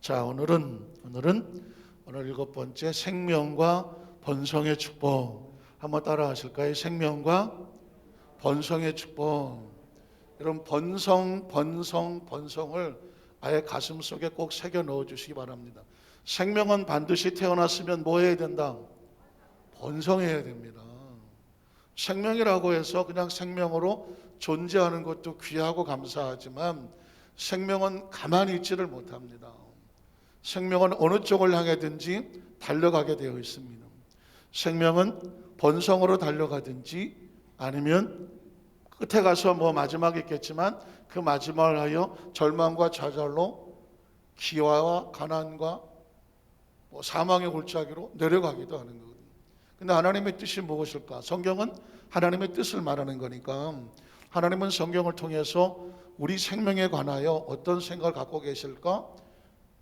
자, 오늘 일곱 번째 생명과 번성의 축복. 한번 따라 하실까요? 생명과 번성의 축복. 여러분, 번성을 아예 가슴 속에 꼭 새겨 넣어 주시기 바랍니다. 생명은 반드시 태어났으면 뭐 해야 된다? 번성해야 됩니다. 생명이라고 해서 그냥 생명으로 존재하는 것도 귀하고 감사하지만 생명은 가만히 있지를 못합니다. 생명은 어느 쪽을 향해든지 달려가게 되어 있습니다. 생명은 번성으로 달려가든지 아니면 끝에 가서 뭐 마지막이 있겠지만 그 마지막을 하여 절망과 좌절로 기화와 가난과 사망의 골짜기로 내려가기도 하는 거거든요. 근데 하나님의 뜻이 무엇일까? 성경은 하나님의 뜻을 말하는 거니까 하나님은 성경을 통해서 우리 생명에 관하여 어떤 생각을 갖고 계실까?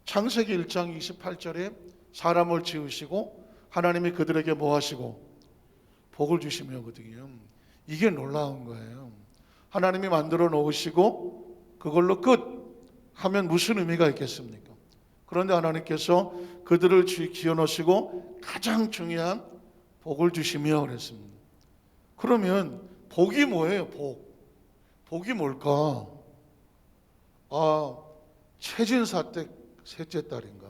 창세기 1장 28절에 사람을 지으시고 하나님이 그들에게 뭐 하시고 복을 주시며거든요. 이게 놀라운 거예요. 하나님이 만들어 놓으시고 그걸로 끝 하면 무슨 의미가 있겠습니까? 그런데 하나님께서 그들을 기어 놓으시고 가장 중요한 복을 주시며 그랬습니다. 그러면 복이 뭐예요? 복이 뭘까? 최진사 때 셋째 딸인가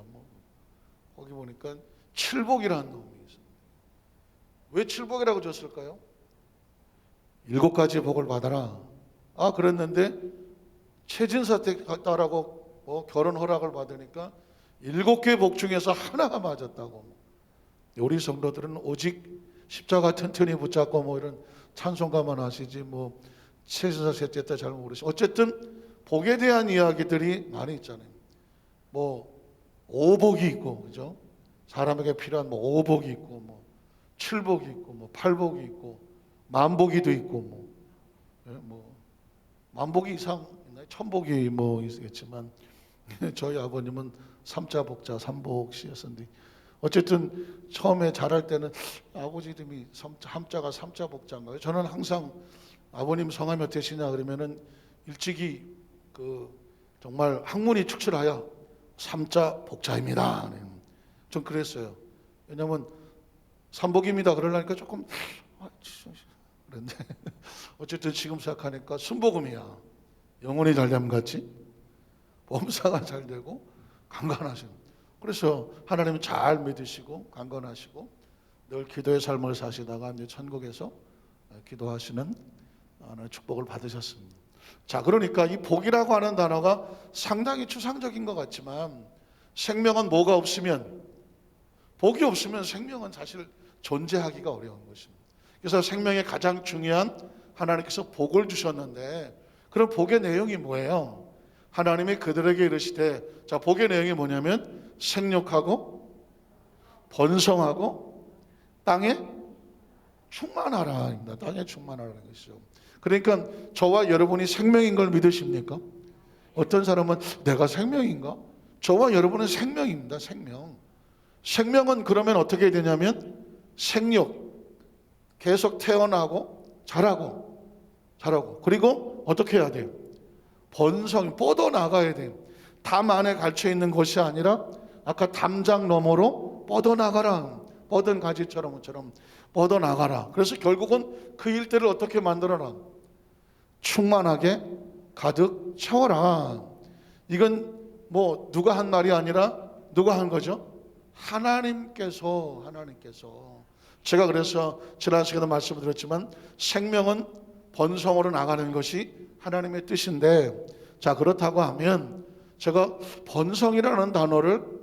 거기 보니까 칠복이라는 놈이 있어요. 왜 칠복이라고 줬을까요? 7가지 복을 받아라. 그랬는데 최진사 때 딸하고 결혼 허락을 받으니까 7개 복 중에서 하나가 맞았다고. 우리 성도들은 오직 십자가 튼튼히 붙잡고 이런 찬송가만 하시지 최진사 셋째 딸 잘 모르시죠. 어쨌든 복에 대한 이야기들이 많이 있잖아요. 오복이 있고, 그죠? 사람에게 필요한 오복이 있고, 칠복이 있고, 팔복이 있고, 만복이도 있고, 만복이 이상 있나요? 천복이 있겠지만, 저희 아버님은 삼자 복자, 삼복 씨였는데, 어쨌든 처음에 자랄 때는 아버지 이름이 함자가 삼자 복자인가요? 저는 항상 아버님 성함이 어떠시냐 그러면은 일찍이 정말 학문이 축출하여 삼자 복자입니다. 좀 그랬어요. 왜냐면 삼복입니다 그러려니까 조금 그런데 어쨌든 지금 생각하니까 순복음이야. 영혼이 잘 되면 같이 범사가 잘 되고 강건하시고, 그래서 하나님은 잘 믿으시고 강건하시고 늘 기도의 삶을 사시다가 이제 천국에서 기도하시는 축복을 받으셨습니다. 자, 그러니까 이 복이라고 하는 단어가 상당히 추상적인 것 같지만 생명은 뭐가 없으면, 복이 없으면 생명은 사실 존재하기가 어려운 것입니다. 그래서 생명의 가장 중요한 하나님께서 복을 주셨는데, 그럼 복의 내용이 뭐예요? 하나님이 그들에게 이르시되, 자, 복의 내용이 뭐냐면 생육하고 번성하고 땅에 충만하라. 땅에 충만하라는 것이죠. 그러니까 저와 여러분이 생명인 걸 믿으십니까? 어떤 사람은 내가 생명인가? 저와 여러분은 생명입니다. 생명은 그러면 어떻게 되냐면 생육, 계속 태어나고 자라고 그리고 어떻게 해야 돼요? 번성, 뻗어나가야 돼요. 담 안에 갇혀 있는 것이 아니라 아까 담장 너머로 뻗어나가라. 뻗은 가지처럼 뻗어나가라. 그래서 결국은 그 일대를 어떻게 만들어라? 충만하게 가득 채워라. 이건 누가 한 말이 아니라 누가 한 거죠? 하나님께서. 제가 그래서 지난 시간에 말씀을 드렸지만 생명은 번성으로 나가는 것이 하나님의 뜻인데, 자, 그렇다고 하면 제가 번성이라는 단어를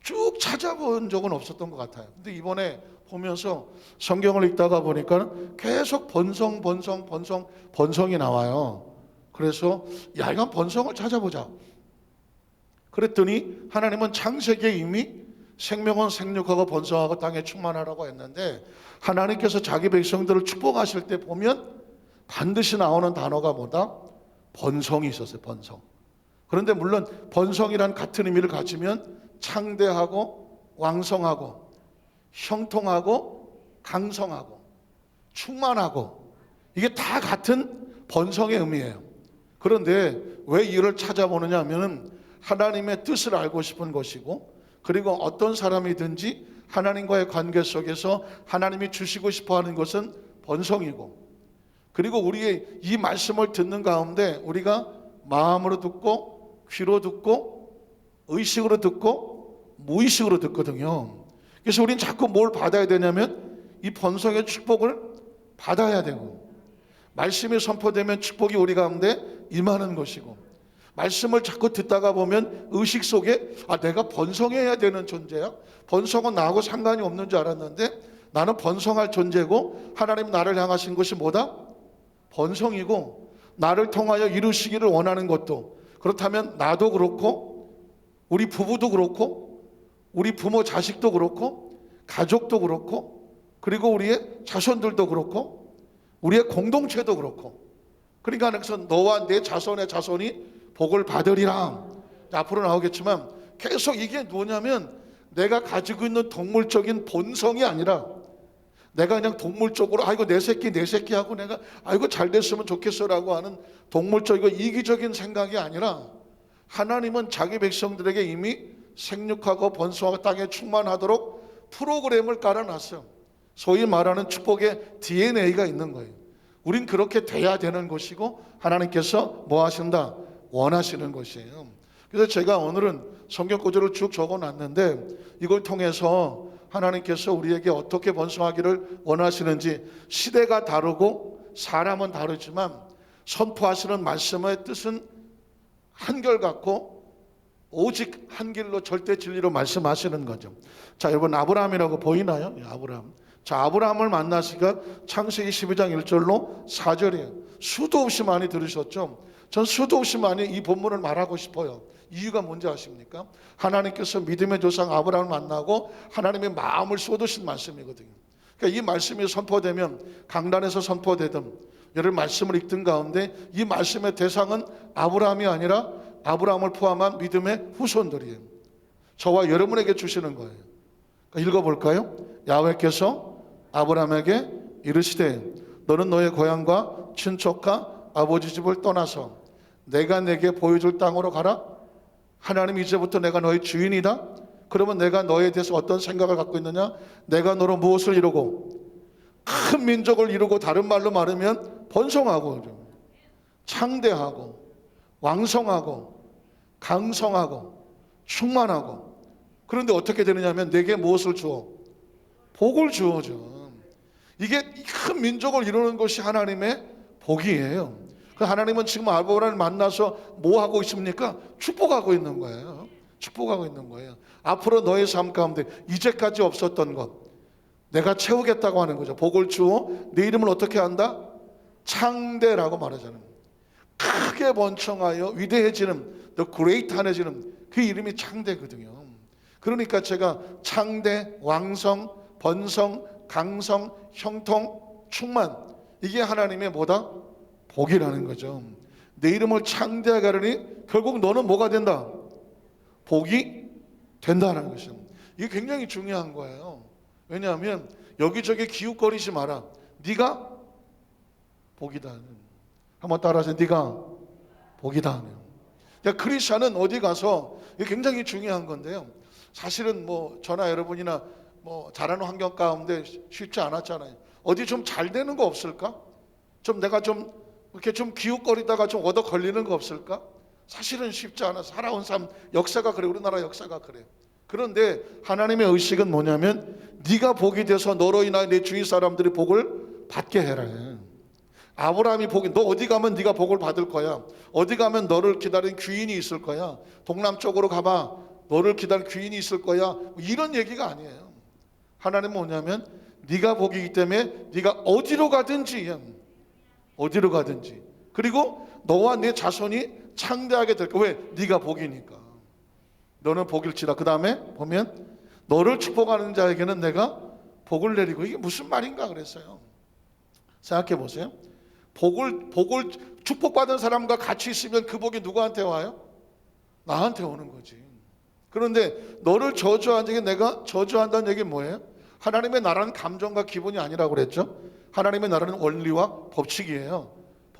쭉 찾아본 적은 없었던 것 같아요. 근데 이번에 보면서 성경을 읽다가 보니까 계속 번성이 나와요. 그래서 이건 번성을 찾아보자. 그랬더니 하나님은 창세기에 이미 생명은 생육하고 번성하고 땅에 충만하라고 했는데, 하나님께서 자기 백성들을 축복하실 때 보면 반드시 나오는 단어가 뭐다? 번성이 있었어요. 번성. 그런데 물론 번성이란 같은 의미를 가지면 창대하고 왕성하고 형통하고 강성하고 충만하고, 이게 다 같은 번성의 의미예요. 그런데 왜 이를 찾아보느냐 하면은 하나님의 뜻을 알고 싶은 것이고, 그리고 어떤 사람이든지 하나님과의 관계 속에서 하나님이 주시고 싶어 하는 것은 번성이고, 그리고 우리의 이 말씀을 듣는 가운데 우리가 마음으로 듣고 귀로 듣고 의식으로 듣고 무의식으로 듣거든요. 그래서 우리는 자꾸 뭘 받아야 되냐면 이 번성의 축복을 받아야 되고, 말씀이 선포되면 축복이 우리 가운데 임하는 것이고, 말씀을 자꾸 듣다가 보면 의식 속에 내가 번성해야 되는 존재야. 번성은 나하고 상관이 없는 줄 알았는데 나는 번성할 존재고, 하나님 나를 향하신 것이 뭐다? 번성이고, 나를 통하여 이루시기를 원하는 것도, 그렇다면 나도 그렇고 우리 부부도 그렇고 우리 부모 자식도 그렇고 가족도 그렇고, 그리고 우리의 자손들도 그렇고 우리의 공동체도 그렇고, 그러니까 그래서 너와 내 자손의 자손이 복을 받으리라. 앞으로 나오겠지만 계속 이게 뭐냐면 내가 가지고 있는 동물적인 본성이 아니라, 내가 그냥 동물적으로 아이고 내 새끼 하고 내가 아이고 잘 됐으면 좋겠어라고 하는 동물적이고 이기적인 생각이 아니라, 하나님은 자기 백성들에게 이미 생육하고 번성하고 땅에 충만하도록 프로그램을 깔아놨어요. 소위 말하는 축복의 DNA가 있는 거예요. 우린 그렇게 돼야 되는 것이고, 하나님께서 뭐 하신다? 원하시는 것이에요. 그래서 제가 오늘은 성경 구절을 쭉 적어놨는데, 이걸 통해서 하나님께서 우리에게 어떻게 번성하기를 원하시는지, 시대가 다르고 사람은 다르지만 선포하시는 말씀의 뜻은 한결같고 오직 한 길로 절대 진리로 말씀하시는 거죠. 자, 여러분 아브라함이라고 보이나요? 아브라함. 자, 아브라함을 만나시가 창세기 12장 1절로 4절이에요. 수도 없이 많이 들으셨죠? 전 수도 없이 많이 이 본문을 말하고 싶어요. 이유가 뭔지 아십니까? 하나님께서 믿음의 조상 아브라함을 만나고 하나님의 마음을 쏟으신 말씀이거든요. 그러니까 이 말씀이 선포되면, 강단에서 선포되든 여러 말씀을 읽던 가운데 이 말씀의 대상은 아브라함이 아니라 아브라함을 포함한 믿음의 후손들이에요. 저와 여러분에게 주시는 거예요. 그러니까 읽어볼까요? 야훼께서 아브라함에게 이르시되 너는 너의 고향과 친척과 아버지 집을 떠나서 내가 내게 보여줄 땅으로 가라. 하나님이 이제부터 내가 너의 주인이다. 그러면 내가 너에 대해서 어떤 생각을 갖고 있느냐? 내가 너로 무엇을 이루고 큰 민족을 이루고, 다른 말로 말하면 번성하고 창대하고 왕성하고 강성하고 충만하고. 그런데 어떻게 되느냐면 내게 무엇을 주어? 복을 주어줘. 이게 큰 민족을 이루는 것이 하나님의 복이에요. 하나님은 지금 아브라함을 만나서 뭐 하고 있습니까? 축복하고 있는 거예요. 축복하고 있는 거예요. 앞으로 너의 삶 가운데 이제까지 없었던 것 내가 채우겠다고 하는 거죠. 복을 주어 내 이름을 어떻게 한다? 창대라고 말하잖아요. 크게 번창하여 위대해지는, 더 그레이트한해지는 그 이름이 창대거든요. 그러니까 제가 창대, 왕성, 번성, 강성, 형통, 충만, 이게 하나님의 뭐다? 복이라는 거죠. 내 이름을 창대하게 하려니 결국 너는 뭐가 된다? 복이 된다는 것이죠. 이게 굉장히 중요한 거예요. 왜냐하면 여기저기 기웃거리지 마라. 네가 복이다. 한번 따라하세요. 네가 복이다. 그러니까 크리스찬은 어디 가서 이게 굉장히 중요한 건데요. 사실은 뭐 저나 여러분이나 뭐 자라는 환경 가운데 쉽지 않았잖아요. 어디 좀 잘 되는 거 없을까? 좀 내가 좀 이렇게 좀 기웃거리다가 좀 얻어 걸리는 거 없을까? 사실은 쉽지 않아. 살아온 삶 역사가 그래. 우리나라 역사가 그래. 그런데 하나님의 의식은 뭐냐면 네가 복이 돼서 너로 인하여 내 주위 사람들이 복을 받게 해라. 아브라함이 복이, 너 어디 가면 네가 복을 받을 거야. 어디 가면 너를 기다리는 귀인이 있을 거야. 동남쪽으로 가봐. 너를 기다리는 귀인이 있을 거야. 이런 얘기가 아니에요. 하나님은 뭐냐면 네가 복이기 때문에 네가 어디로 가든지, 그리고 너와 내 자손이 창대하게 될 거야. 왜? 네가 복이니까. 너는 복일지라. 그 다음에 보면 너를 축복하는 자에게는 내가 복을 내리고. 이게 무슨 말인가 그랬어요. 생각해 보세요. 복을 축복받은 사람과 같이 있으면 그 복이 누구한테 와요? 나한테 오는 거지. 그런데 너를 저주한 적에 내가 저주한다는 얘기는 뭐예요? 하나님의 나라는 감정과 기분이 아니라고 그랬죠. 하나님의 나라는 원리와 법칙이에요.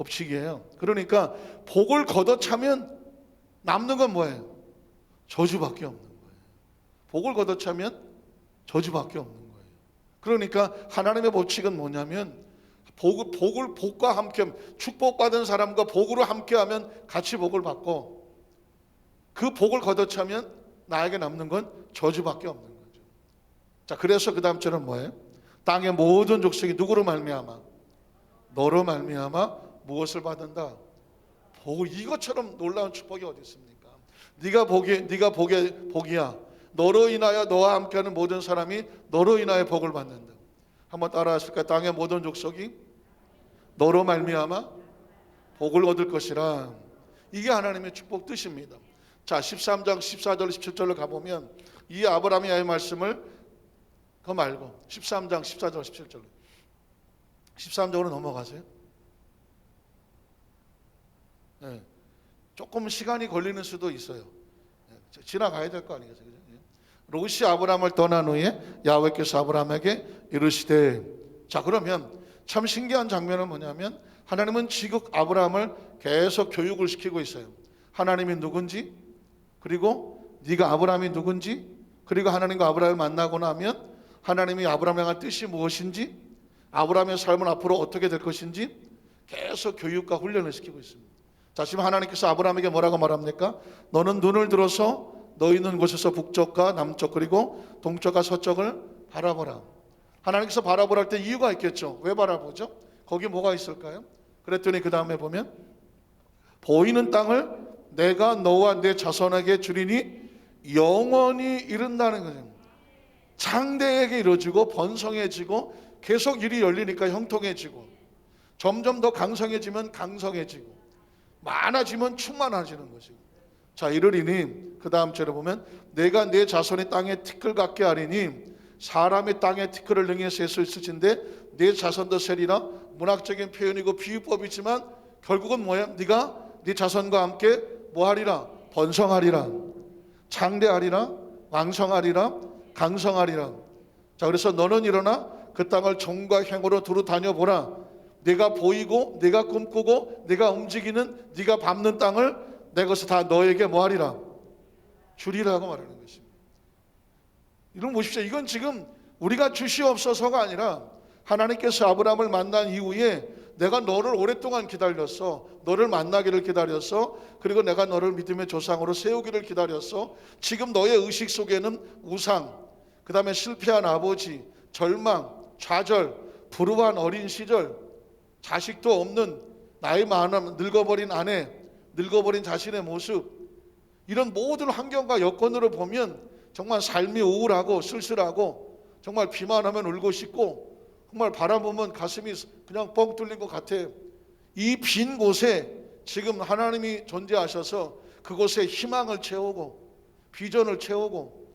법칙이에요. 그러니까 복을 걷어차면 남는 건 뭐예요? 저주밖에 없는 거예요. 복을 걷어차면 저주밖에 없는 거예요. 그러니까 하나님의 법칙은 뭐냐면 복과 함께 축복받은 사람과 복으로 함께하면 같이 복을 받고 그 복을 걷어차면 나에게 남는 건 저주밖에 없는 거죠. 자, 그래서 그 다음절은 뭐예요? 땅의 모든 족속이 누구로 말미암아? 너로 말미암아 무엇을 받는다? 복을. 이것처럼 놀라운 축복이 어디 있습니까? 네가 복이야. 너로 인하여 너와 함께하는 모든 사람이 너로 인하여 복을 받는다. 한번 따라하실까요? 땅의 모든 족속이 너로 말미암아 복을 얻을 것이라. 이게 하나님의 축복 뜻입니다. 자, 13장 14절 17절로 가보면 이 아브라함의 말씀을 그거 말고 13장 14절 17절로 13절로 넘어가세요. 네. 조금 시간이 걸리는 수도 있어요. 네. 지나가야 될 거 아니겠어요? 롯이 아브라함을 떠난 후에 야훼께서 아브라함에게 이르시되. 자, 그러면 참 신기한 장면은 뭐냐면 하나님은 지금 아브라함을 계속 교육을 시키고 있어요. 하나님이 누군지, 그리고 네가 아브라함이 누군지, 그리고 하나님과 아브라함을 만나고 나면 하나님이 아브라함에 향한 뜻이 무엇인지, 아브라함의 삶은 앞으로 어떻게 될 것인지 계속 교육과 훈련을 시키고 있습니다. 자, 지금 하나님께서 아브라함에게 뭐라고 말합니까? 너는 눈을 들어서 너 있는 곳에서 북쪽과 남쪽 그리고 동쪽과 서쪽을 바라보라. 하나님께서 바라보라 할 때 이유가 있겠죠. 왜 바라보죠? 거기 뭐가 있을까요? 그랬더니 그 다음에 보면 보이는 땅을 내가 너와 내 자손에게 주리니 영원히 이른다는 거죠. 장대하게 이루어지고 번성해지고 계속 일이 열리니까 형통해지고 점점 더 강성해지면 강성해지고 많아지면 충만해지는 것이고. 자, 이르리니 그 다음 절에 보면 내가 내 자손의 땅에 티끌 같게 하리니 사람의 땅에 티끌을 능히 셀 수 있을진데 내 자손도 세리라. 문학적인 표현이고 비유법이지만 결국은 뭐야? 네가 네 자손과 함께 뭐하리라? 번성하리라, 장대하리라, 왕성하리라, 강성하리라. 자, 그래서 너는 일어나 그 땅을 종과 행으로 두루 다녀보라. 네가 보이고 네가 꿈꾸고 네가 움직이는 네가 밟는 땅을 내가 것을 다 너에게 뭐하리라? 주리라고 말하는 것입니다. 이런 보십시오. 이건 지금 우리가 주시옵소서가 아니라 하나님께서 아브라함을 만난 이후에 내가 너를 오랫동안 기다렸어. 너를 만나기를 기다렸어. 그리고 내가 너를 믿음의 조상으로 세우기를 기다렸어. 지금 너의 의식 속에는 우상, 그 다음에 실패한 아버지, 절망, 좌절, 불우한 어린 시절, 자식도 없는 나이 많은 늙어버린 아내, 늙어버린 자신의 모습, 이런 모든 환경과 여건으로 보면 정말 삶이 우울하고 쓸쓸하고 정말 비만 하면 울고 싶고 정말 바라보면 가슴이 그냥 뻥 뚫린 것 같아. 이 빈 곳에 지금 하나님이 존재하셔서 그곳에 희망을 채우고 비전을 채우고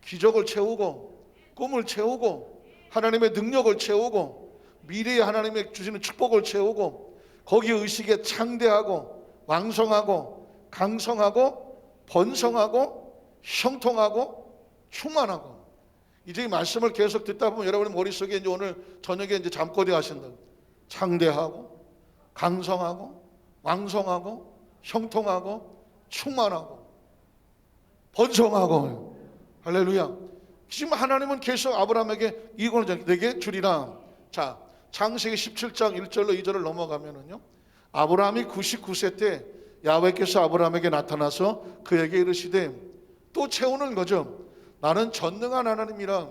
기적을 채우고 꿈을 채우고 하나님의 능력을 채우고 미래에 하나님의 주시는 축복을 채우고 거기 의식에 창대하고 왕성하고 강성하고 번성하고 형통하고 충만하고. 이제 이 말씀을 계속 듣다 보면 여러분의 머릿속에 이제 오늘 저녁에 이제 잠꼬대 하신다. 창대하고 강성하고 왕성하고 형통하고 충만하고 번성하고. 할렐루야. 지금 하나님은 계속 아브라함에게 이거는 내게 주리라. 자, 창세기 17장 1절로 2절을 넘어가면은요, 아브라함이 99세 때 야훼께서 아브라함에게 나타나서 그에게 이르시되, 또 채우는 거죠. 나는 전능한 하나님이라.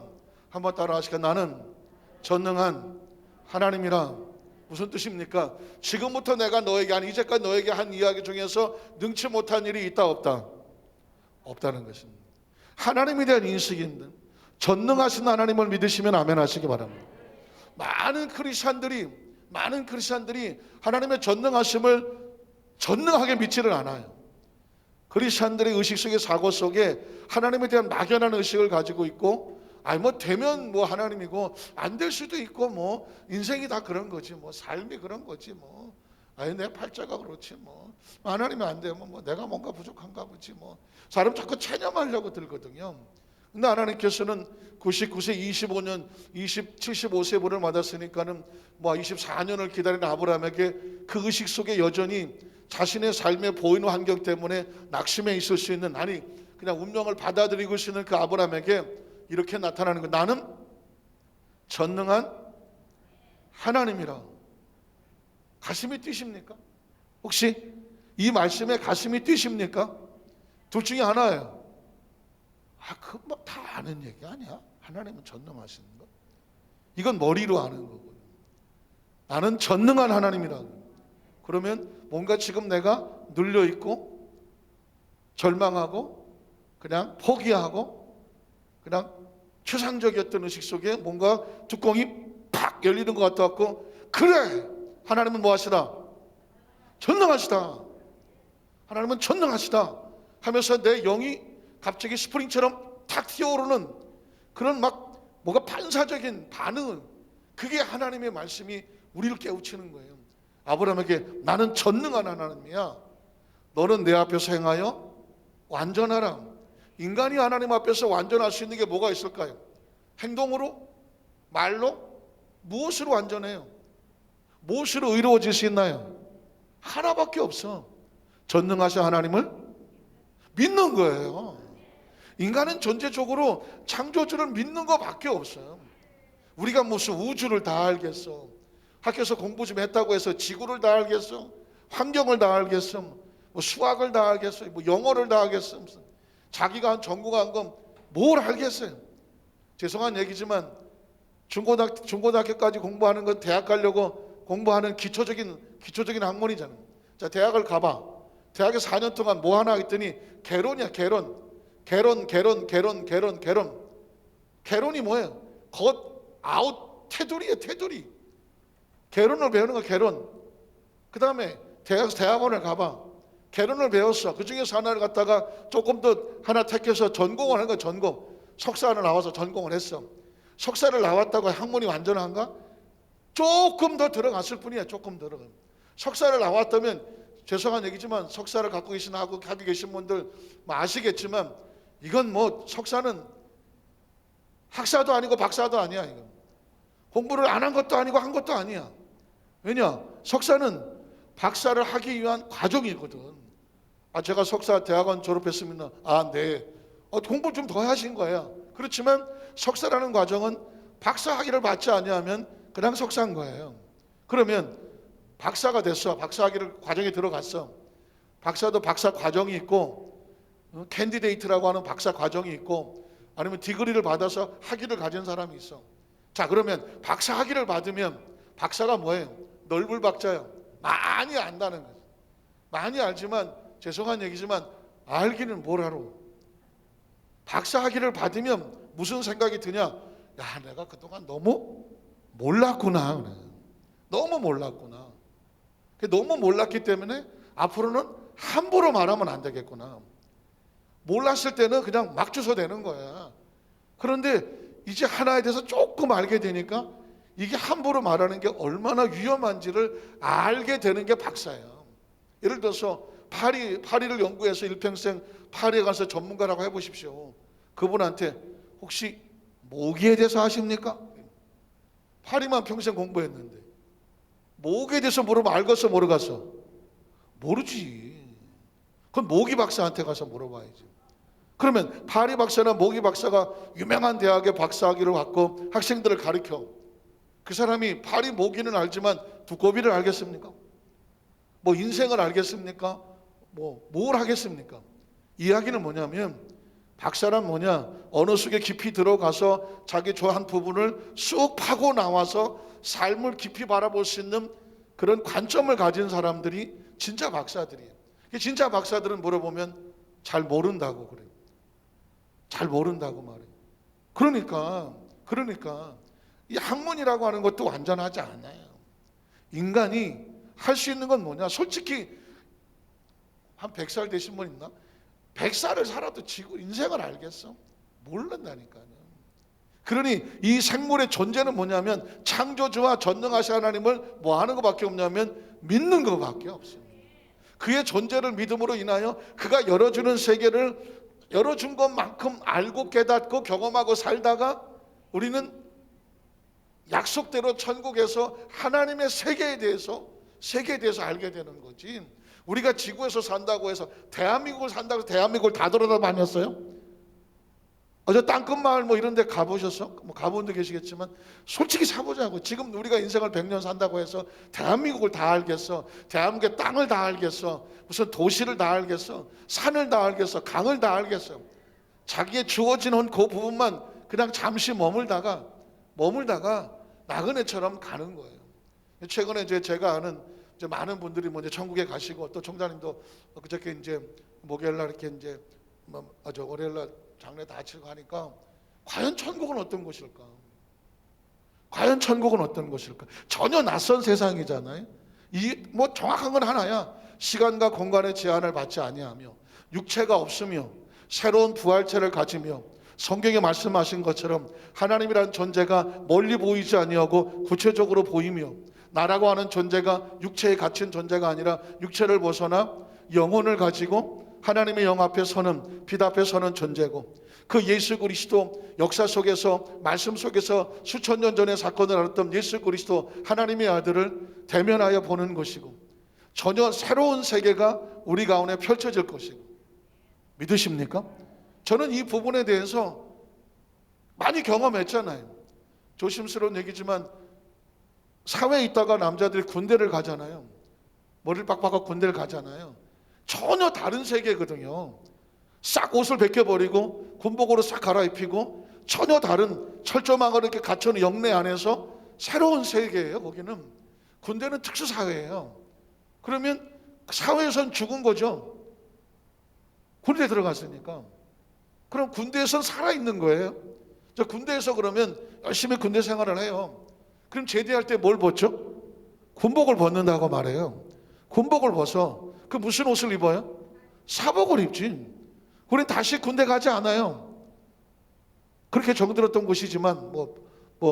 한번 따라 하시까? 나는 전능한 하나님이라. 무슨 뜻입니까? 지금부터 내가 너에게 한, 이제까지 너에게 한 이야기 중에서 능치 못한 일이 있다 없다? 없다는 것입니다. 하나님에 대한 인식인데 전능하신 하나님을 믿으시면 아멘 하시기 바랍니다. 많은 크리스찬들이 하나님의 전능하심을 전능하게 믿지를 않아요. 크리스찬들의 의식 속에, 사고 속에 하나님에 대한 막연한 의식을 가지고 있고, 아니 뭐 되면 뭐 하나님이고 안 될 수도 있고 뭐 인생이 다 그런 거지, 뭐 삶이 그런 거지, 뭐 아니 내 팔자가 그렇지, 뭐 하나님이 안 되면 뭐 내가 뭔가 부족한가 보지, 뭐 사람 자꾸 체념하려고 들거든요. 근데 하나님께서는 99세 25년 75세 분을 받았으니까는 뭐 24년을 기다린 아브라함에게 그 의식 속에 여전히 자신의 삶의 보이는 환경 때문에 낙심해 있을 수 있는, 아니 그냥 운명을 받아들이고 있는 그 아브라함에게 이렇게 나타나는 거, 나는 전능한 하나님이라. 가슴이 뛰십니까? 혹시 이 말씀에 가슴이 뛰십니까? 둘 중에 하나예요. 그건 뭐 다 아는 얘기 아니야? 하나님은 전능하시는 거. 이건 머리로 아는 거고요. 나는 전능한 하나님이라고. 그러면 뭔가 지금 내가 눌려 있고 절망하고 그냥 포기하고 그냥 추상적이었던 의식 속에 뭔가 뚜껑이 팍 열리는 것 같았고, 그래! 하나님은 뭐 하시다? 전능하시다. 하나님은 전능하시다 하면서 내 영이 갑자기 스프링처럼 탁 튀어오르는 그런 막 뭐가 반사적인 반응, 그게 하나님의 말씀이 우리를 깨우치는 거예요. 아브라함에게 나는 전능한 하나님이야. 너는 내 앞에서 행하여 완전하라. 인간이 하나님 앞에서 완전할 수 있는 게 뭐가 있을까요? 행동으로? 말로? 무엇으로 완전해요? 무엇으로 의로워질 수 있나요? 하나밖에 없어. 전능하신 하나님을 믿는 거예요. 인간은 전체적으로 창조주를 믿는 것밖에 없어요. 우리가 무슨 우주를 다 알겠어? 학교에서 공부 좀 했다고 해서 지구를 다 알겠어? 환경을 다 알겠어? 뭐 수학을 다 알겠어? 뭐 영어를 다 알겠어? 자기가 한 전공을 한 건 뭘 알겠어요? 죄송한 얘기지만 중고등학교까지 공부하는 건 대학 가려고 공부하는 기초적인 학문이잖아요. 자, 대학을 가봐. 대학에 4년 동안 뭐 하나 했더니 개론이야. 개론이 뭐예요? 겉, 아웃, 테두리예요. 테두리. 개론을 배우는 거야. 개론. 그 다음에 대학원을 가봐. 개론을 배웠어. 그 중에서 하나를 갖다가 조금 더 하나 택해서 전공을 하는 거야. 전공. 석사를 나와서 전공을 했어. 석사를 나왔다고 학문이 완전한가? 조금 더 들어갔을 뿐이야. 조금 들어가. 석사를 나왔다면, 죄송한 얘기지만 석사를 갖고 하고 계신 분들 뭐 아시겠지만, 이건 뭐 석사는 학사도 아니고 박사도 아니야. 이건 공부를 안 한 것도 아니고 한 것도 아니야. 왜냐? 석사는 박사를 하기 위한 과정이거든. 제가 석사 대학원 졸업했습니다. 네. 공부 좀 더 하신 거야. 그렇지만 석사라는 과정은 박사 학위를 받지 아니하면 그냥 석사인 거예요. 그러면 박사가 됐어. 박사 학위를 과정에 들어갔어. 박사도 박사 과정이 있고, 캔디데이트라고 하는 박사 과정이 있고, 아니면 디그리를 받아서 학위를 가진 사람이 있어. 자, 그러면 박사 학위를 받으면 박사가 뭐예요? 널불박자예요. 많이 안다는 거죠. 많이 알지만, 죄송한 얘기지만 알기는 뭘 알아? 박사 학위를 받으면 무슨 생각이 드냐? 야, 내가 그동안 너무 몰랐구나. 너무 몰랐구나. 너무 몰랐기 때문에 앞으로는 함부로 말하면 안 되겠구나. 몰랐을 때는 그냥 막 주워대는 거야. 그런데 이제 하나에 대해서 조금 알게 되니까 이게 함부로 말하는 게 얼마나 위험한지를 알게 되는 게 박사예요. 예를 들어서 파리를 연구해서 일평생 파리에 가서 전문가라고 해보십시오. 그분한테 혹시 모기에 대해서 아십니까? 파리만 평생 공부했는데 모기에 대해서 물으면 알겠어 모르겠어? 모르지. 그건 모기 박사한테 가서 물어봐야지. 그러면 파리 박사나 모기 박사가 유명한 대학의 박사학위를 받고 학생들을 가르쳐. 그 사람이 파리 모기는 알지만 두꺼비를 알겠습니까? 뭐 인생을 알겠습니까? 뭘 하겠습니까? 이야기는 뭐냐면, 박사란 뭐냐? 어느 속에 깊이 들어가서 자기 좋아한 부분을 쑥 파고 나와서 삶을 깊이 바라볼 수 있는 그런 관점을 가진 사람들이 진짜 박사들이에요. 진짜 박사들은 물어보면 잘 모른다고 그래요. 잘 모른다고 말해요. 그러니까 이 학문이라고 하는 것도 완전하지 않아요. 인간이 할 수 있는 건 뭐냐? 솔직히 한 100살 되신 분 있나? 100살을 살아도 지구 인생을 알겠어? 모른다니까요. 그러니 이 생물의 존재는 뭐냐면 창조주와 전능하신 하나님을 뭐 하는 것밖에 없냐면 믿는 것밖에 없어요. 그의 존재를 믿음으로 인하여 그가 열어주는 세계를 열어준 것만큼 알고 깨닫고 경험하고 살다가 우리는 약속대로 천국에서 하나님의 세계에 대해서 알게 되는 거지. 우리가 지구에서 산다고 해서 대한민국을 산다고 해서 대한민국을 다 돌아다녔어요? 어제 땅끝마을 뭐 이런 데 가보셨어? 뭐 가본 데 계시겠지만 솔직히 사보자고. 지금 우리가 인생을 100년 산다고 해서 대한민국을 다 알겠어? 대한민국의 땅을 다 알겠어? 무슨 도시를 다 알겠어? 산을 다 알겠어? 강을 다 알겠어? 자기의 주어진 그 부분만 그냥 잠시 머물다가 나그네처럼 가는 거예요. 최근에 제가 아는 많은 분들이 이제 천국에 가시고, 또 총장님도 그저께 이제 목요일날 이렇게 이제 월요일날 장례 다 치고 하니까, 과연 천국은 어떤 곳일까? 과연 천국은 어떤 곳일까? 전혀 낯선 세상이잖아요. 뭐 정확한 건 하나야. 시간과 공간의 제한을 받지 아니하며, 육체가 없으며, 새로운 부활체를 가지며, 성경에 말씀하신 것처럼 하나님이라는 존재가 멀리 보이지 아니하고 구체적으로 보이며, 나라고 하는 존재가 육체에 갇힌 존재가 아니라 육체를 벗어나 영혼을 가지고 하나님의 영 앞에 서는, 빛 앞에 서는 존재고, 그 예수 그리스도, 역사 속에서 말씀 속에서 수천 년 전에 사건을 알았던 예수 그리스도 하나님의 아들을 대면하여 보는 것이고, 전혀 새로운 세계가 우리 가운데 펼쳐질 것이고. 믿으십니까? 저는 이 부분에 대해서 많이 경험했잖아요. 조심스러운 얘기지만 사회에 있다가 남자들이 군대를 가잖아요. 머리를 빡빡하고 군대를 가잖아요. 전혀 다른 세계거든요. 싹 옷을 벗겨버리고 군복으로 싹 갈아입히고 전혀 다른 철조망을 이렇게 갖춰놓은 영내 안에서 새로운 세계예요. 거기는 군대는 특수사회예요. 그러면 사회에선 죽은 거죠. 군대에 들어갔으니까. 그럼 군대에선 살아있는 거예요. 저 군대에서 그러면 열심히 군대 생활을 해요. 그럼 제대할 때 뭘 벗죠? 군복을 벗는다고 말해요. 군복을 벗어. 그 무슨 옷을 입어요? 사복을 입지. 우린 다시 군대 가지 않아요. 그렇게 정들었던 곳이지만 뭐